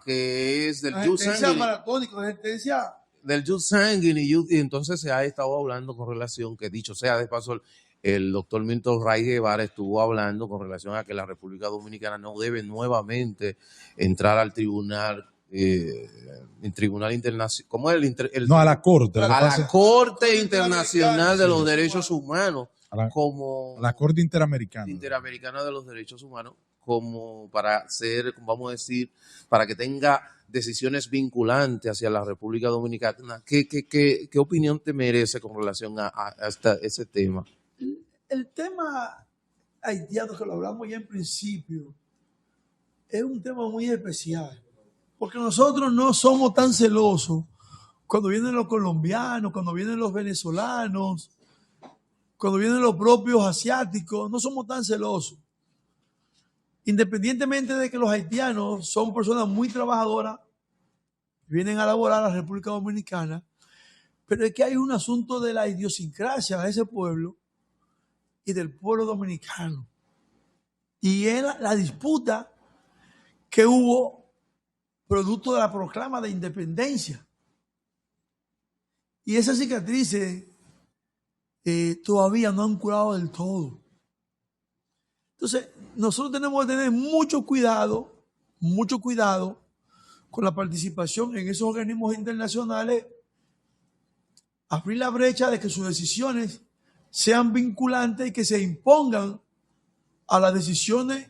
Speaker 1: Que es del
Speaker 4: la
Speaker 1: jus
Speaker 4: sentencia
Speaker 1: sanguinis.
Speaker 4: maratónica, la sentencia.
Speaker 1: Del jus sanguinis. Y entonces se ha estado hablando con relación, que dicho sea de paso, el doctor Milton Ray Guevara estuvo hablando con relación a que la República Dominicana no debe nuevamente entrar al tribunal, el Tribunal Internacional, ¿cómo es
Speaker 2: No, a la Corte.
Speaker 1: a la Corte Internacional de los
Speaker 4: Sí.
Speaker 1: Derechos Humanos,
Speaker 2: a la Corte Interamericana.
Speaker 1: Interamericana de los Derechos Humanos, como para ser, vamos a decir, para que tenga decisiones vinculantes hacia la República Dominicana. ¿Qué opinión te merece con relación a ese tema?
Speaker 4: El tema haitiano, que lo hablamos ya en principio, es un tema muy especial, porque nosotros no somos tan celosos cuando vienen los colombianos, cuando vienen los venezolanos, cuando vienen los propios asiáticos, no somos tan celosos. Independientemente de que los haitianos son personas muy trabajadoras, vienen a laborar a la República Dominicana, pero es que hay un asunto de la idiosincrasia de ese pueblo y del pueblo dominicano. Y es la disputa que hubo producto de la proclama de independencia. Y esas cicatrices todavía no han curado del todo. Entonces, nosotros tenemos que tener mucho cuidado con la participación en esos organismos internacionales, abrir la brecha de que sus decisiones sean vinculantes y que se impongan a las decisiones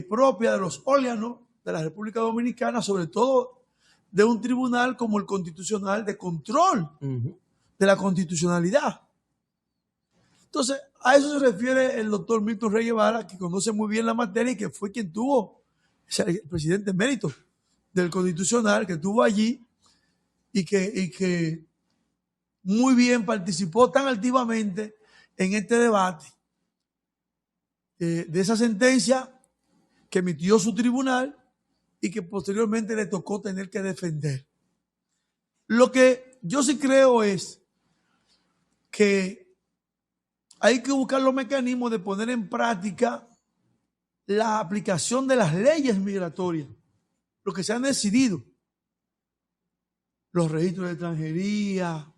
Speaker 4: propias de los órganos de la República Dominicana, sobre todo de un tribunal como el Constitucional de control de la constitucionalidad. Entonces, a eso se refiere el doctor Milton Ray Guevara, que conoce muy bien la materia y que fue quien tuvo, el presidente emérito del Constitucional, que estuvo allí y que muy bien participó tan activamente en este debate de esa sentencia que emitió su tribunal y que posteriormente le tocó tener que defender. Lo que yo sí creo es que hay que buscar los mecanismos de poner en práctica la aplicación de las leyes migratorias, lo que se han decidido, los registros de extranjería,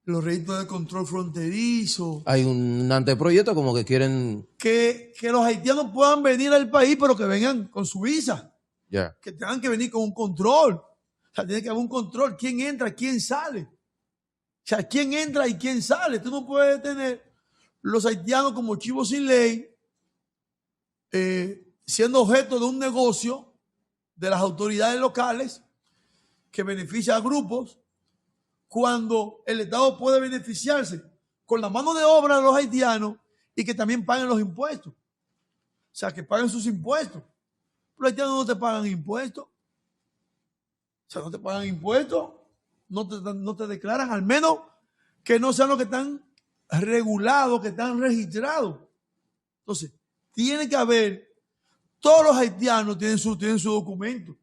Speaker 4: los registros de control fronterizo.
Speaker 1: Hay un anteproyecto como que quieren...
Speaker 4: Que los haitianos puedan venir al país, pero que vengan con su visa.
Speaker 1: Ya.
Speaker 4: Que tengan que venir con un control. O sea, tiene que haber un control. ¿Quién entra? ¿Quién sale? O sea, ¿quién entra y quién sale? Tú no puedes tener los haitianos como chivos sin ley, siendo objeto de un negocio de las autoridades locales que beneficia a grupos, cuando el Estado puede beneficiarse con la mano de obra de los haitianos y que también paguen los impuestos. O sea, que paguen sus impuestos. Los haitianos no te pagan impuestos. O sea, no te pagan impuestos, no te declaran, al menos que no sean los que están regulados, que están registrados. Entonces, tiene que haber, todos los haitianos tienen su documento.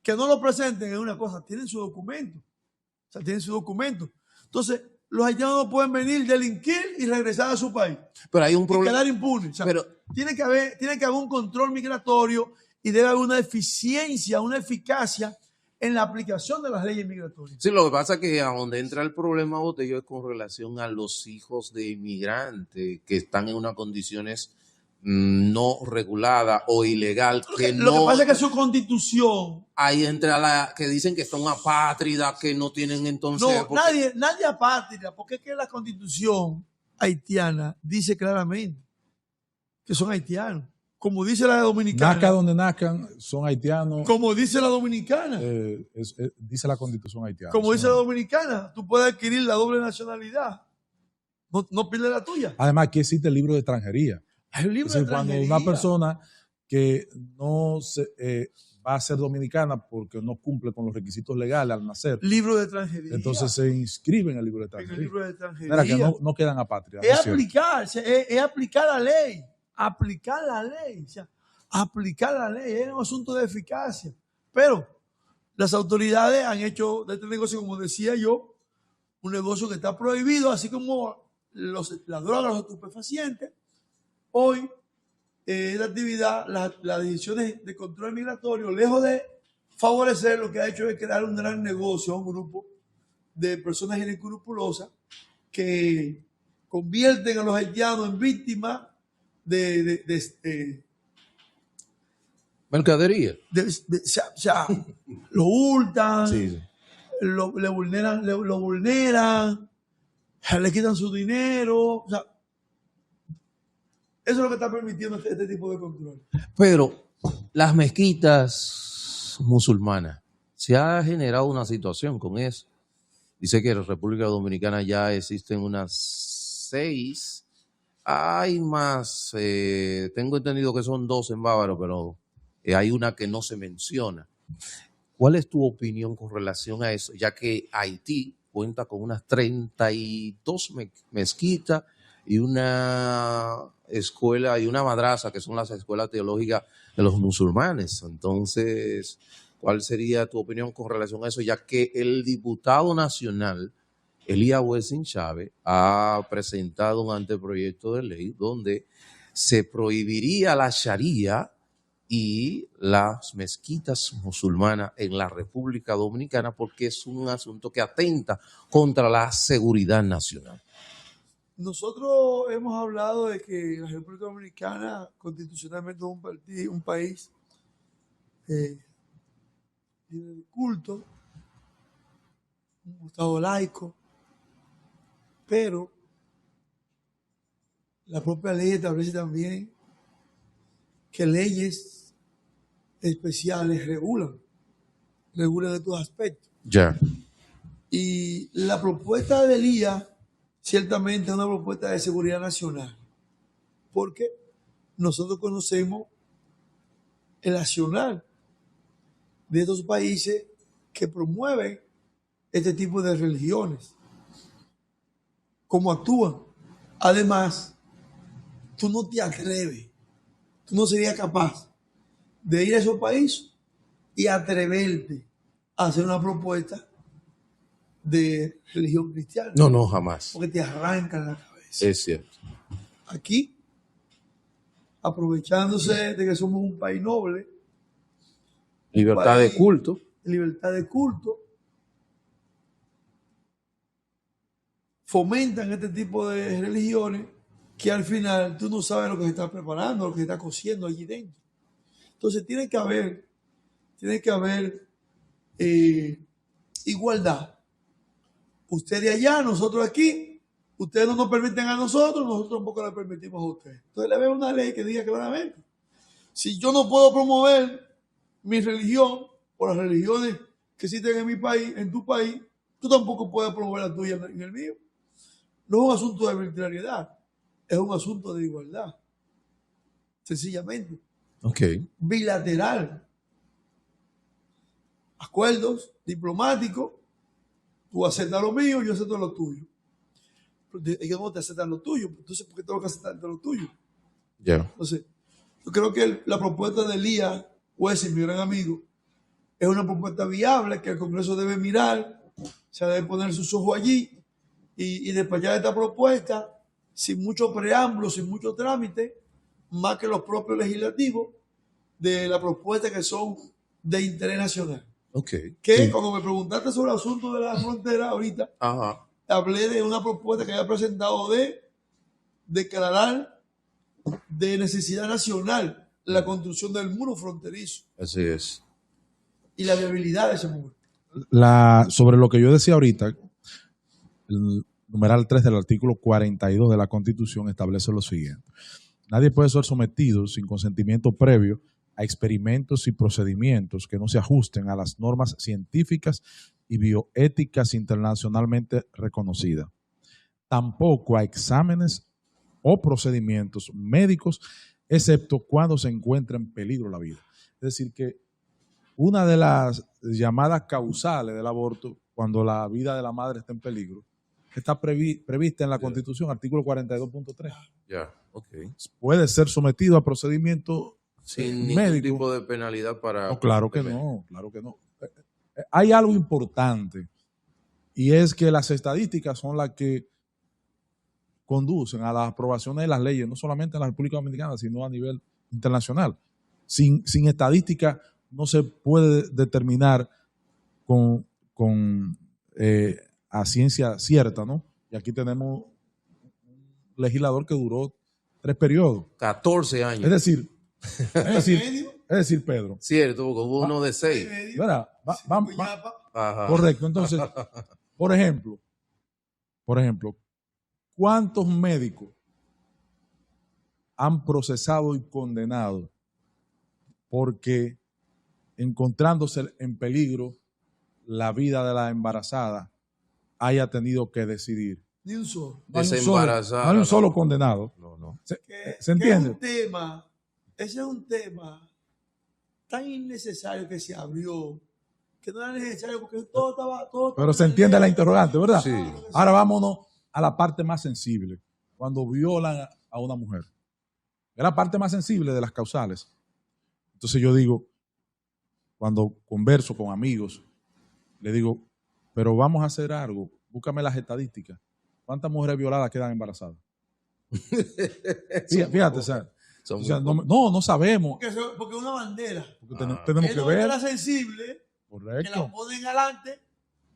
Speaker 4: Que no lo presenten es una cosa, tienen su documento. O sea, tienen su documento. Entonces, los haitianos no pueden venir, delinquir y regresar a su país.
Speaker 1: Pero hay un
Speaker 4: Y
Speaker 1: problema.
Speaker 4: quedar impunes. O sea,
Speaker 1: Pero
Speaker 4: tiene que haber un control migratorio y debe haber una eficiencia, una eficacia en la aplicación de las leyes migratorias.
Speaker 1: sí, lo que pasa es que a donde entra el problema, Botello, es con relación a los hijos de inmigrantes que están en unas condiciones no regulada o ilegal.
Speaker 4: Lo que pasa es que su constitución...
Speaker 1: Ahí entra la que dicen que son apátridas, que no tienen entonces...
Speaker 4: No, nadie apátrida, porque es que la constitución haitiana dice claramente que son haitianos. Como dice la dominicana.
Speaker 2: Nazca donde nazcan, son haitianos.
Speaker 4: Como dice la dominicana.
Speaker 2: Dice la constitución haitiana.
Speaker 4: Como dice la dominicana, tú puedes adquirir la doble nacionalidad. No pierdes la tuya.
Speaker 2: Además, aquí existe el libro de extranjería.
Speaker 4: Hay un libro
Speaker 2: Entonces,
Speaker 4: de
Speaker 2: cuando
Speaker 4: extranjería.
Speaker 2: una persona que no va a ser dominicana porque no cumple con los requisitos legales al nacer,
Speaker 4: Libro de extranjería.
Speaker 2: entonces se inscribe en el libro de
Speaker 4: En el
Speaker 2: extranjería.
Speaker 4: libro de extranjería.
Speaker 2: Mira, que no quedan apátridas.
Speaker 4: Es aplicarse, es aplicar la ley. Aplicar la ley. O sea, aplicar la ley es un asunto de eficacia. Pero las autoridades han hecho de este negocio, como decía yo, un negocio que está prohibido, así como la droga, los estupefacientes, Hoy, esta actividad, las decisiones de control migratorio, lejos de favorecer, lo que ha hecho es crear un gran negocio a un grupo de personas inescrupulosas que convierten a los haitianos en víctimas de
Speaker 1: mercadería.
Speaker 4: O sea, lo hurtan,
Speaker 1: Sí.
Speaker 4: lo vulneran, le quitan su dinero. O sea, eso es lo que está permitiendo este tipo de control.
Speaker 1: Pero las mezquitas musulmanas, se ha generado una situación con eso. Dice que en la República Dominicana ya existen unas 6. Hay más, tengo entendido que son 2 en Bávaro, pero hay una que no se menciona. ¿Cuál es tu opinión con relación a eso? Ya que Haití cuenta con unas 32 mezquitas y una escuela y una madraza, que son las escuelas teológicas de los musulmanes. Entonces, ¿cuál sería tu opinión con relación a eso? Ya que el diputado nacional, Elías Wessing Chávez, ha presentado un anteproyecto de ley donde se prohibiría la sharia y las mezquitas musulmanas en la República Dominicana porque es un asunto que atenta contra la seguridad nacional.
Speaker 4: Nosotros hemos hablado de que la República Dominicana constitucionalmente es un país libre de culto, un estado laico, pero la propia ley establece también que leyes especiales regulan estos aspectos.
Speaker 1: Ya.
Speaker 4: Y la propuesta de Elías ciertamente es una propuesta de seguridad nacional, porque nosotros conocemos el nacional de estos países que promueven este tipo de religiones, cómo actúan. Además, tú no te atreves, tú no serías capaz de ir a esos países y atreverte a hacer una propuesta de religión cristiana.
Speaker 1: No, jamás.
Speaker 4: Porque te arrancan la cabeza.
Speaker 1: Es cierto.
Speaker 4: Aquí, aprovechándose de que somos un país noble,
Speaker 1: Libertad de culto.
Speaker 4: Libertad de culto, fomentan este tipo de religiones que al final tú no sabes lo que se está preparando, lo que se está cociendo allí dentro. Entonces tiene que haber igualdad. Ustedes allá, nosotros aquí, ustedes no nos permiten a nosotros tampoco le permitimos a ustedes. Entonces le veo una ley que diga claramente, si yo no puedo promover mi religión o las religiones que existen en mi país, en tu país, tú tampoco puedes promover la tuya en el mío. No es un asunto de arbitrariedad, es un asunto de igualdad. Sencillamente.
Speaker 1: Okay.
Speaker 4: Bilateral. Acuerdos diplomáticos. Tú aceptas lo mío, yo acepto lo tuyo. Pero ellos no te aceptan lo tuyo, entonces ¿por qué tengo que aceptar lo tuyo?
Speaker 1: Ya.
Speaker 4: Entonces, yo creo que la propuesta de Elías Wessing, mi gran amigo, es una propuesta viable que el Congreso debe mirar, se debe poner sus ojos allí y despachar esta propuesta sin mucho preámbulo, sin mucho trámite, más que los propios legislativos de la propuesta que son de interés nacional.
Speaker 1: Okay.
Speaker 4: Que
Speaker 1: Sí.
Speaker 4: cuando me preguntaste sobre el asunto de la frontera ahorita,
Speaker 1: Ajá.
Speaker 4: hablé de una propuesta que había presentado de declarar de necesidad nacional la construcción del muro fronterizo
Speaker 1: Así es.
Speaker 4: y la viabilidad de ese muro.
Speaker 2: Sobre lo que yo decía ahorita, el numeral 3 del artículo 42 de la Constitución establece lo siguiente. Nadie puede ser sometido sin consentimiento previo a experimentos y procedimientos que no se ajusten a las normas científicas y bioéticas internacionalmente reconocidas. Tampoco a exámenes o procedimientos médicos, excepto cuando se encuentra en peligro la vida. Es decir, que una de las llamadas causales del aborto, cuando la vida de la madre está en peligro, está prevista en la Constitución, artículo 42.3.
Speaker 1: Ya. Okay.
Speaker 2: Puede ser sometido a procedimientos
Speaker 1: Sin ningún
Speaker 2: médicos.
Speaker 1: tipo de penalidad para...
Speaker 2: No, claro que no, claro que no. Hay algo importante y es que las estadísticas son las que conducen a las aprobaciones de las leyes, no solamente en la República Dominicana, sino a nivel internacional. Sin estadística no se puede determinar a ciencia cierta, ¿no? Y aquí tenemos un legislador que duró 3 periodos.
Speaker 1: 14 años.
Speaker 2: Es decir, Pedro.
Speaker 1: Cierto, hubo uno de 6.
Speaker 2: ¿Verdad? Correcto. Entonces, por ejemplo, ¿cuántos médicos han procesado y condenado porque encontrándose en peligro la vida de la embarazada haya tenido que decidir?
Speaker 4: Ni un solo.
Speaker 2: No hay un solo condenado.
Speaker 1: No.
Speaker 2: ¿Se entiende?
Speaker 4: Ese es un tema tan innecesario que se abrió, que no era necesario porque todo estaba...
Speaker 2: Pero se entiende la interrogante, ¿verdad?
Speaker 1: Sí.
Speaker 2: Ahora vámonos a la parte más sensible. Cuando violan a una mujer. Es la parte más sensible de las causales. Entonces yo digo, cuando converso con amigos, le digo, pero vamos a hacer algo, búscame las estadísticas. ¿Cuántas mujeres violadas quedan embarazadas? Fíjate, o sea, no sabemos.
Speaker 4: Porque es una bandera.
Speaker 2: Porque tenemos que ver.
Speaker 4: Es una bandera sensible.
Speaker 2: Correcto.
Speaker 4: Que la ponen adelante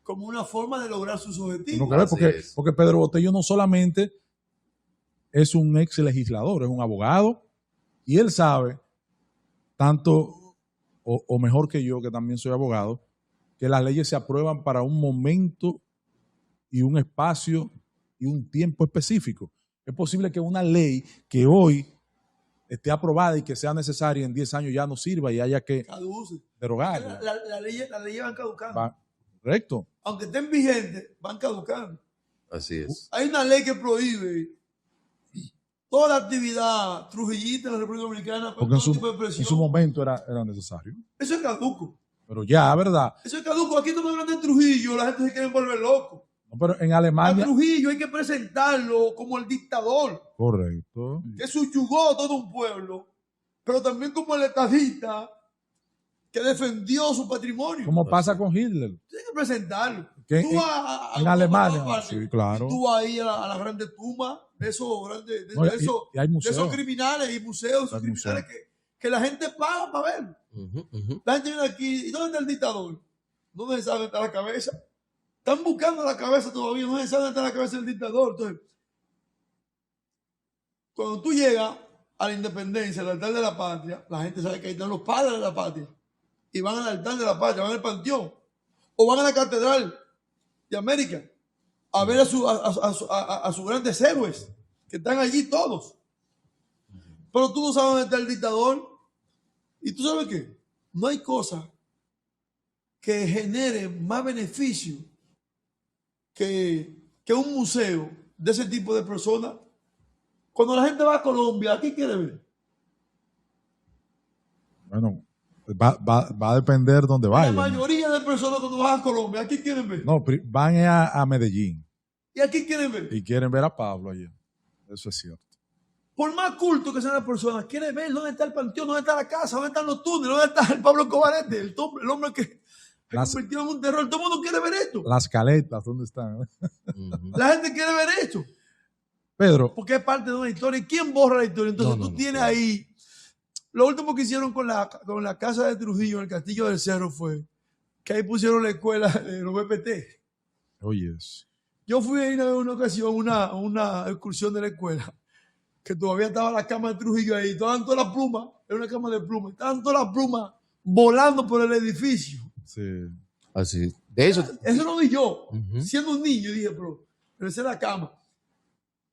Speaker 4: como una forma de lograr sus objetivos.
Speaker 2: Tenemos que ver porque Pedro Botello no solamente es un ex legislador, es un abogado y él sabe tanto o mejor que yo, que también soy abogado, que las leyes se aprueban para un momento y un espacio y un tiempo específico. Es posible que una ley que hoy esté aprobada y que sea necesaria en 10 años ya no sirva y haya que derogarla.
Speaker 4: Las leyes van caducando.
Speaker 2: Correcto.
Speaker 4: Aunque estén vigentes, van caducando.
Speaker 1: Así es.
Speaker 4: Hay una ley que prohíbe toda la actividad trujillista en la República Dominicana.
Speaker 2: Porque en su momento era necesario.
Speaker 4: Eso es caduco.
Speaker 2: Pero ya, ¿verdad?
Speaker 4: Eso es caduco. Aquí estamos hablando de Trujillo, la gente se quiere volver loco.
Speaker 2: No, pero en Alemania...
Speaker 4: A Trujillo hay que presentarlo como el dictador.
Speaker 2: Correcto.
Speaker 4: Que subyugó a todo un pueblo, pero también como el estadista que defendió su patrimonio.
Speaker 2: ¿Cómo pasa con Hitler?
Speaker 4: Tienes que presentarlo.
Speaker 2: En Alemania, sí, claro.
Speaker 4: Tú vas ahí a la grande tumba de esos grandes,
Speaker 2: y hay museos.
Speaker 4: de esos criminales y museos, esos criminales que la gente paga para ver. La gente viene aquí, ¿y dónde está el dictador? No se sabe dónde está la cabeza. Están buscando la cabeza todavía, no se sabe dónde está la cabeza del dictador. Entonces, cuando tú llegas a la independencia, al altar de la patria, la gente sabe que ahí están los padres de la patria. Y van al altar de la patria, van al panteón. O van a la catedral de América a ver a sus grandes héroes, que están allí todos. Pero tú no sabes dónde está el dictador. ¿Y tú sabes qué? No hay cosa que genere más beneficio que un museo de ese tipo de personas. Cuando la gente va a Colombia, ¿qué quiere ver?
Speaker 2: Bueno, va a depender dónde vayan.
Speaker 4: La mayoría de personas cuando van a Colombia, ¿a quién quieren ver?
Speaker 2: No, van a Medellín.
Speaker 4: ¿Y a quién quieren ver?
Speaker 2: Y quieren ver a Pablo allí. Eso es cierto.
Speaker 4: Por más culto que sean las personas, quieren ver dónde está el panteón, dónde está la casa, dónde están los túneles, dónde está el Pablo Cobarete, el hombre que se convirtió en un terror. Todo el mundo quiere ver esto.
Speaker 2: Las caletas, ¿dónde están?
Speaker 4: La gente quiere ver esto.
Speaker 2: Pedro.
Speaker 4: Porque es parte de una historia. ¿Y quién borra la historia? Entonces tú tienes ahí. Lo último que hicieron con la casa de Trujillo en el Castillo del Cerro fue que ahí pusieron la escuela de los BPT.
Speaker 2: Oye.
Speaker 4: Yo fui ahí en una ocasión, una excursión de la escuela, que todavía estaba la cama de Trujillo ahí. Estaban todas las plumas, era una cama de plumas, estaban todas las plumas volando por el edificio.
Speaker 2: Sí.
Speaker 1: Así. De eso.
Speaker 4: Eso lo vi yo, siendo un niño, dije, pero esa es la cama.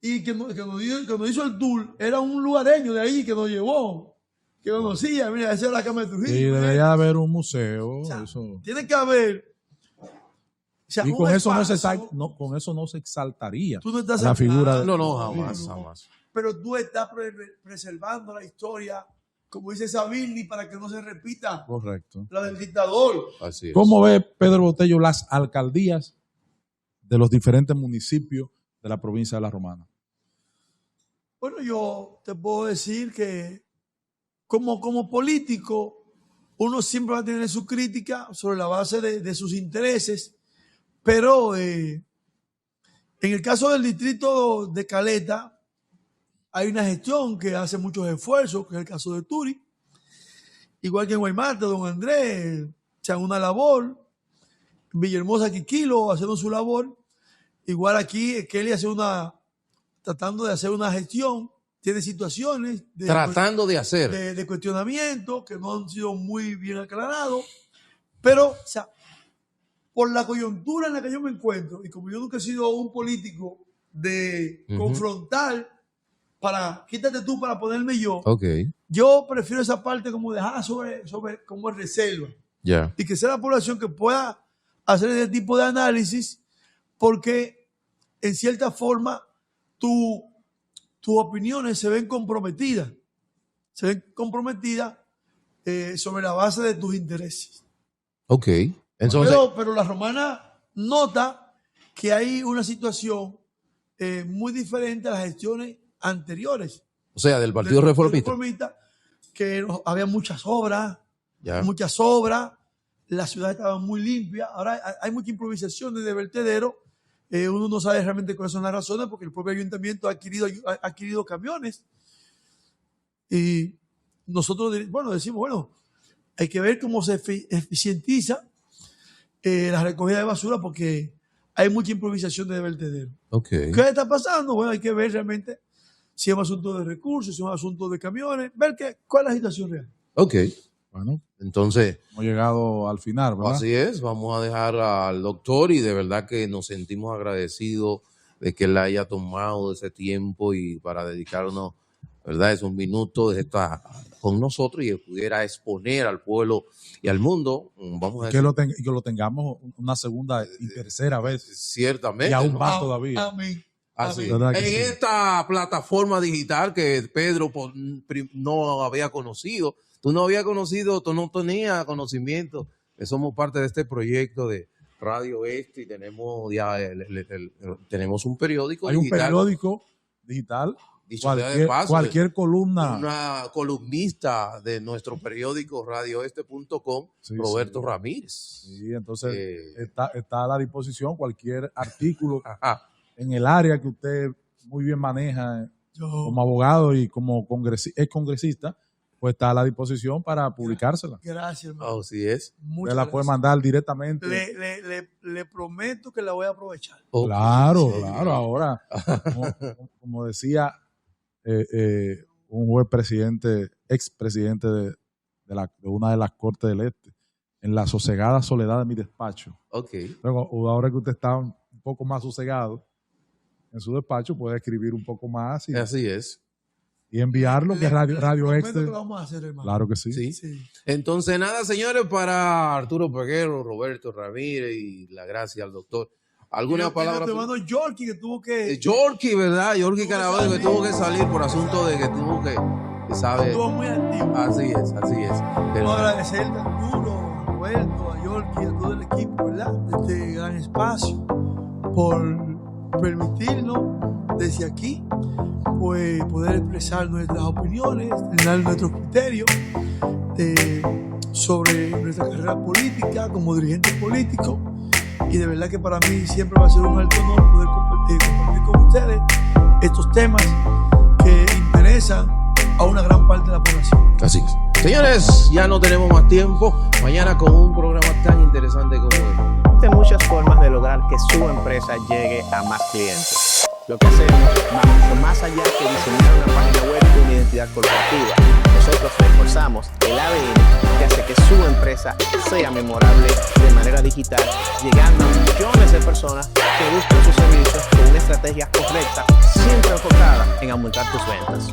Speaker 4: Y que nos hizo el tour, era un lugareño de ahí que nos llevó, que conocía, mira, esa es la cama de Trujillo.
Speaker 2: Y debería haber un museo.
Speaker 4: O sea,
Speaker 2: eso.
Speaker 4: Tiene que haber. O sea,
Speaker 2: y con eso, con eso no se exaltaría
Speaker 4: tú no estás
Speaker 2: la figura.
Speaker 1: No, jamás.
Speaker 4: Pero tú estás preservando la historia, como dice Savini, para que no se repita.
Speaker 2: Correcto.
Speaker 4: La del dictador.
Speaker 1: Así es.
Speaker 2: ¿Cómo ve Pedro Botello las alcaldías de los diferentes municipios de la provincia de La Romana?
Speaker 4: Bueno, yo te puedo decir que como político, uno siempre va a tener su crítica sobre la base de sus intereses, pero En el caso del distrito de Caleta, hay una gestión que hace muchos esfuerzos, que es el caso de Turi. Igual que en Guaymate, don Andrés, echan una labor. Villahermosa, Quiquilo, haciendo su labor. Igual aquí, Kelly tratando de hacer una gestión. Tiene situaciones de cuestionamiento que no han sido muy bien aclarados. Pero, o sea, por la coyuntura en la que yo me encuentro, y como yo nunca he sido un político de confrontar para quítate tú para ponerme yo, yo prefiero esa parte como dejar sobre como reserva. Y que sea la población que pueda hacer ese tipo de análisis, porque en cierta forma tus opiniones se ven comprometidas. Sobre la base de tus intereses.
Speaker 1: Entonces,
Speaker 4: pero la Romana nota que hay una situación muy diferente a las gestiones anteriores.
Speaker 1: O sea, del Partido Reformista.
Speaker 4: Que había muchas obras, la ciudad estaba muy limpia. Ahora hay mucha improvisación de vertedero. Uno no sabe realmente cuáles son las razones, porque el propio ayuntamiento ha adquirido camiones. Y nosotros, decimos, hay que ver cómo se eficientiza la recogida de basura, porque hay mucha improvisación de vertedero. ¿Qué está pasando? Bueno, hay que ver realmente si es un asunto de recursos, si es un asunto de camiones, ver cuál es la situación real.
Speaker 2: Bueno,
Speaker 1: entonces
Speaker 2: hemos llegado al final, ¿verdad?
Speaker 1: Así es, vamos a dejar al doctor y de verdad que nos sentimos agradecidos de que él haya tomado ese tiempo y para dedicarnos, ¿verdad?, esos minutos de estar con nosotros y pudiera exponer al pueblo y al mundo. Vamos a decir,
Speaker 2: que lo tengamos una segunda y tercera vez.
Speaker 1: Ciertamente.
Speaker 2: Y aún más todavía.
Speaker 4: Amén.
Speaker 1: Así. En esta plataforma digital que Pedro no había conocido, tú no tenías conocimiento, que somos parte de este proyecto de Radio Oeste y tenemos ya tenemos un periódico
Speaker 2: digital.
Speaker 1: Hay un
Speaker 2: periódico digital. Cualquier columna.
Speaker 1: Una columnista de nuestro periódico radiooeste.com, Roberto Ramírez.
Speaker 2: Sí, entonces está a la disposición cualquier artículo en el área que usted muy bien maneja como abogado y como congresista, pues está a la disposición para publicársela.
Speaker 4: Gracias, hermano.
Speaker 1: Así es.
Speaker 2: Usted la puede mandar directamente.
Speaker 4: Le prometo que la voy a aprovechar.
Speaker 2: Claro. Ahora, como decía un juez expresidente de una de las Cortes del Este, en la sosegada soledad de mi despacho. Luego, ahora que usted está un poco más sosegado en su despacho, puede escribir un poco más.
Speaker 1: Así es.
Speaker 2: Y enviarlo, que Radio Extra.
Speaker 4: Lo vamos a hacer, hermano.
Speaker 2: Claro que sí.
Speaker 1: Entonces, nada, señores, para Arturo Peguero, Roberto Ramírez y la gracia al doctor. ¿Alguna palabra?
Speaker 4: Yorkie, que tuvo que...
Speaker 1: Yorkie, ¿verdad? Yorkie Caraballo, que tuvo que salir por asunto de que tuvo que, ¿sabes?
Speaker 4: Estuvo muy activo.
Speaker 1: Así es.
Speaker 4: Quiero agradecerle a Arturo, a Roberto, a Yorkie, a todo el equipo, ¿verdad? De este gran espacio, por permitirnos desde aquí pues poder expresar nuestras opiniones, tener nuestros criterios sobre nuestra carrera política como dirigente político, y de verdad que para mí siempre va a ser un alto honor poder compartir con ustedes estos temas que interesan a una gran parte de la población.
Speaker 1: Así es. Señores, ya no tenemos más tiempo. Mañana con un programa tan interesante como este.
Speaker 5: Existen muchas formas de lograr que su empresa llegue a más clientes. Lo que hacemos va mucho más allá que diseñar una página web y una identidad corporativa. Nosotros reforzamos el ADN que hace que su empresa sea memorable de manera digital, llegando a millones de personas que buscan sus servicios con una estrategia correcta, siempre enfocada en aumentar tus ventas.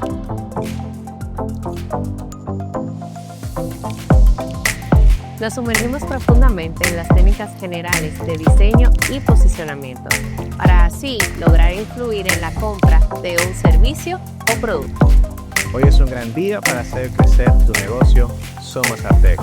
Speaker 6: Nos sumergimos profundamente en las técnicas generales de diseño y posicionamiento, para así lograr influir en la compra de un servicio o producto.
Speaker 5: Hoy es un gran día para hacer crecer tu negocio. Somos Artec.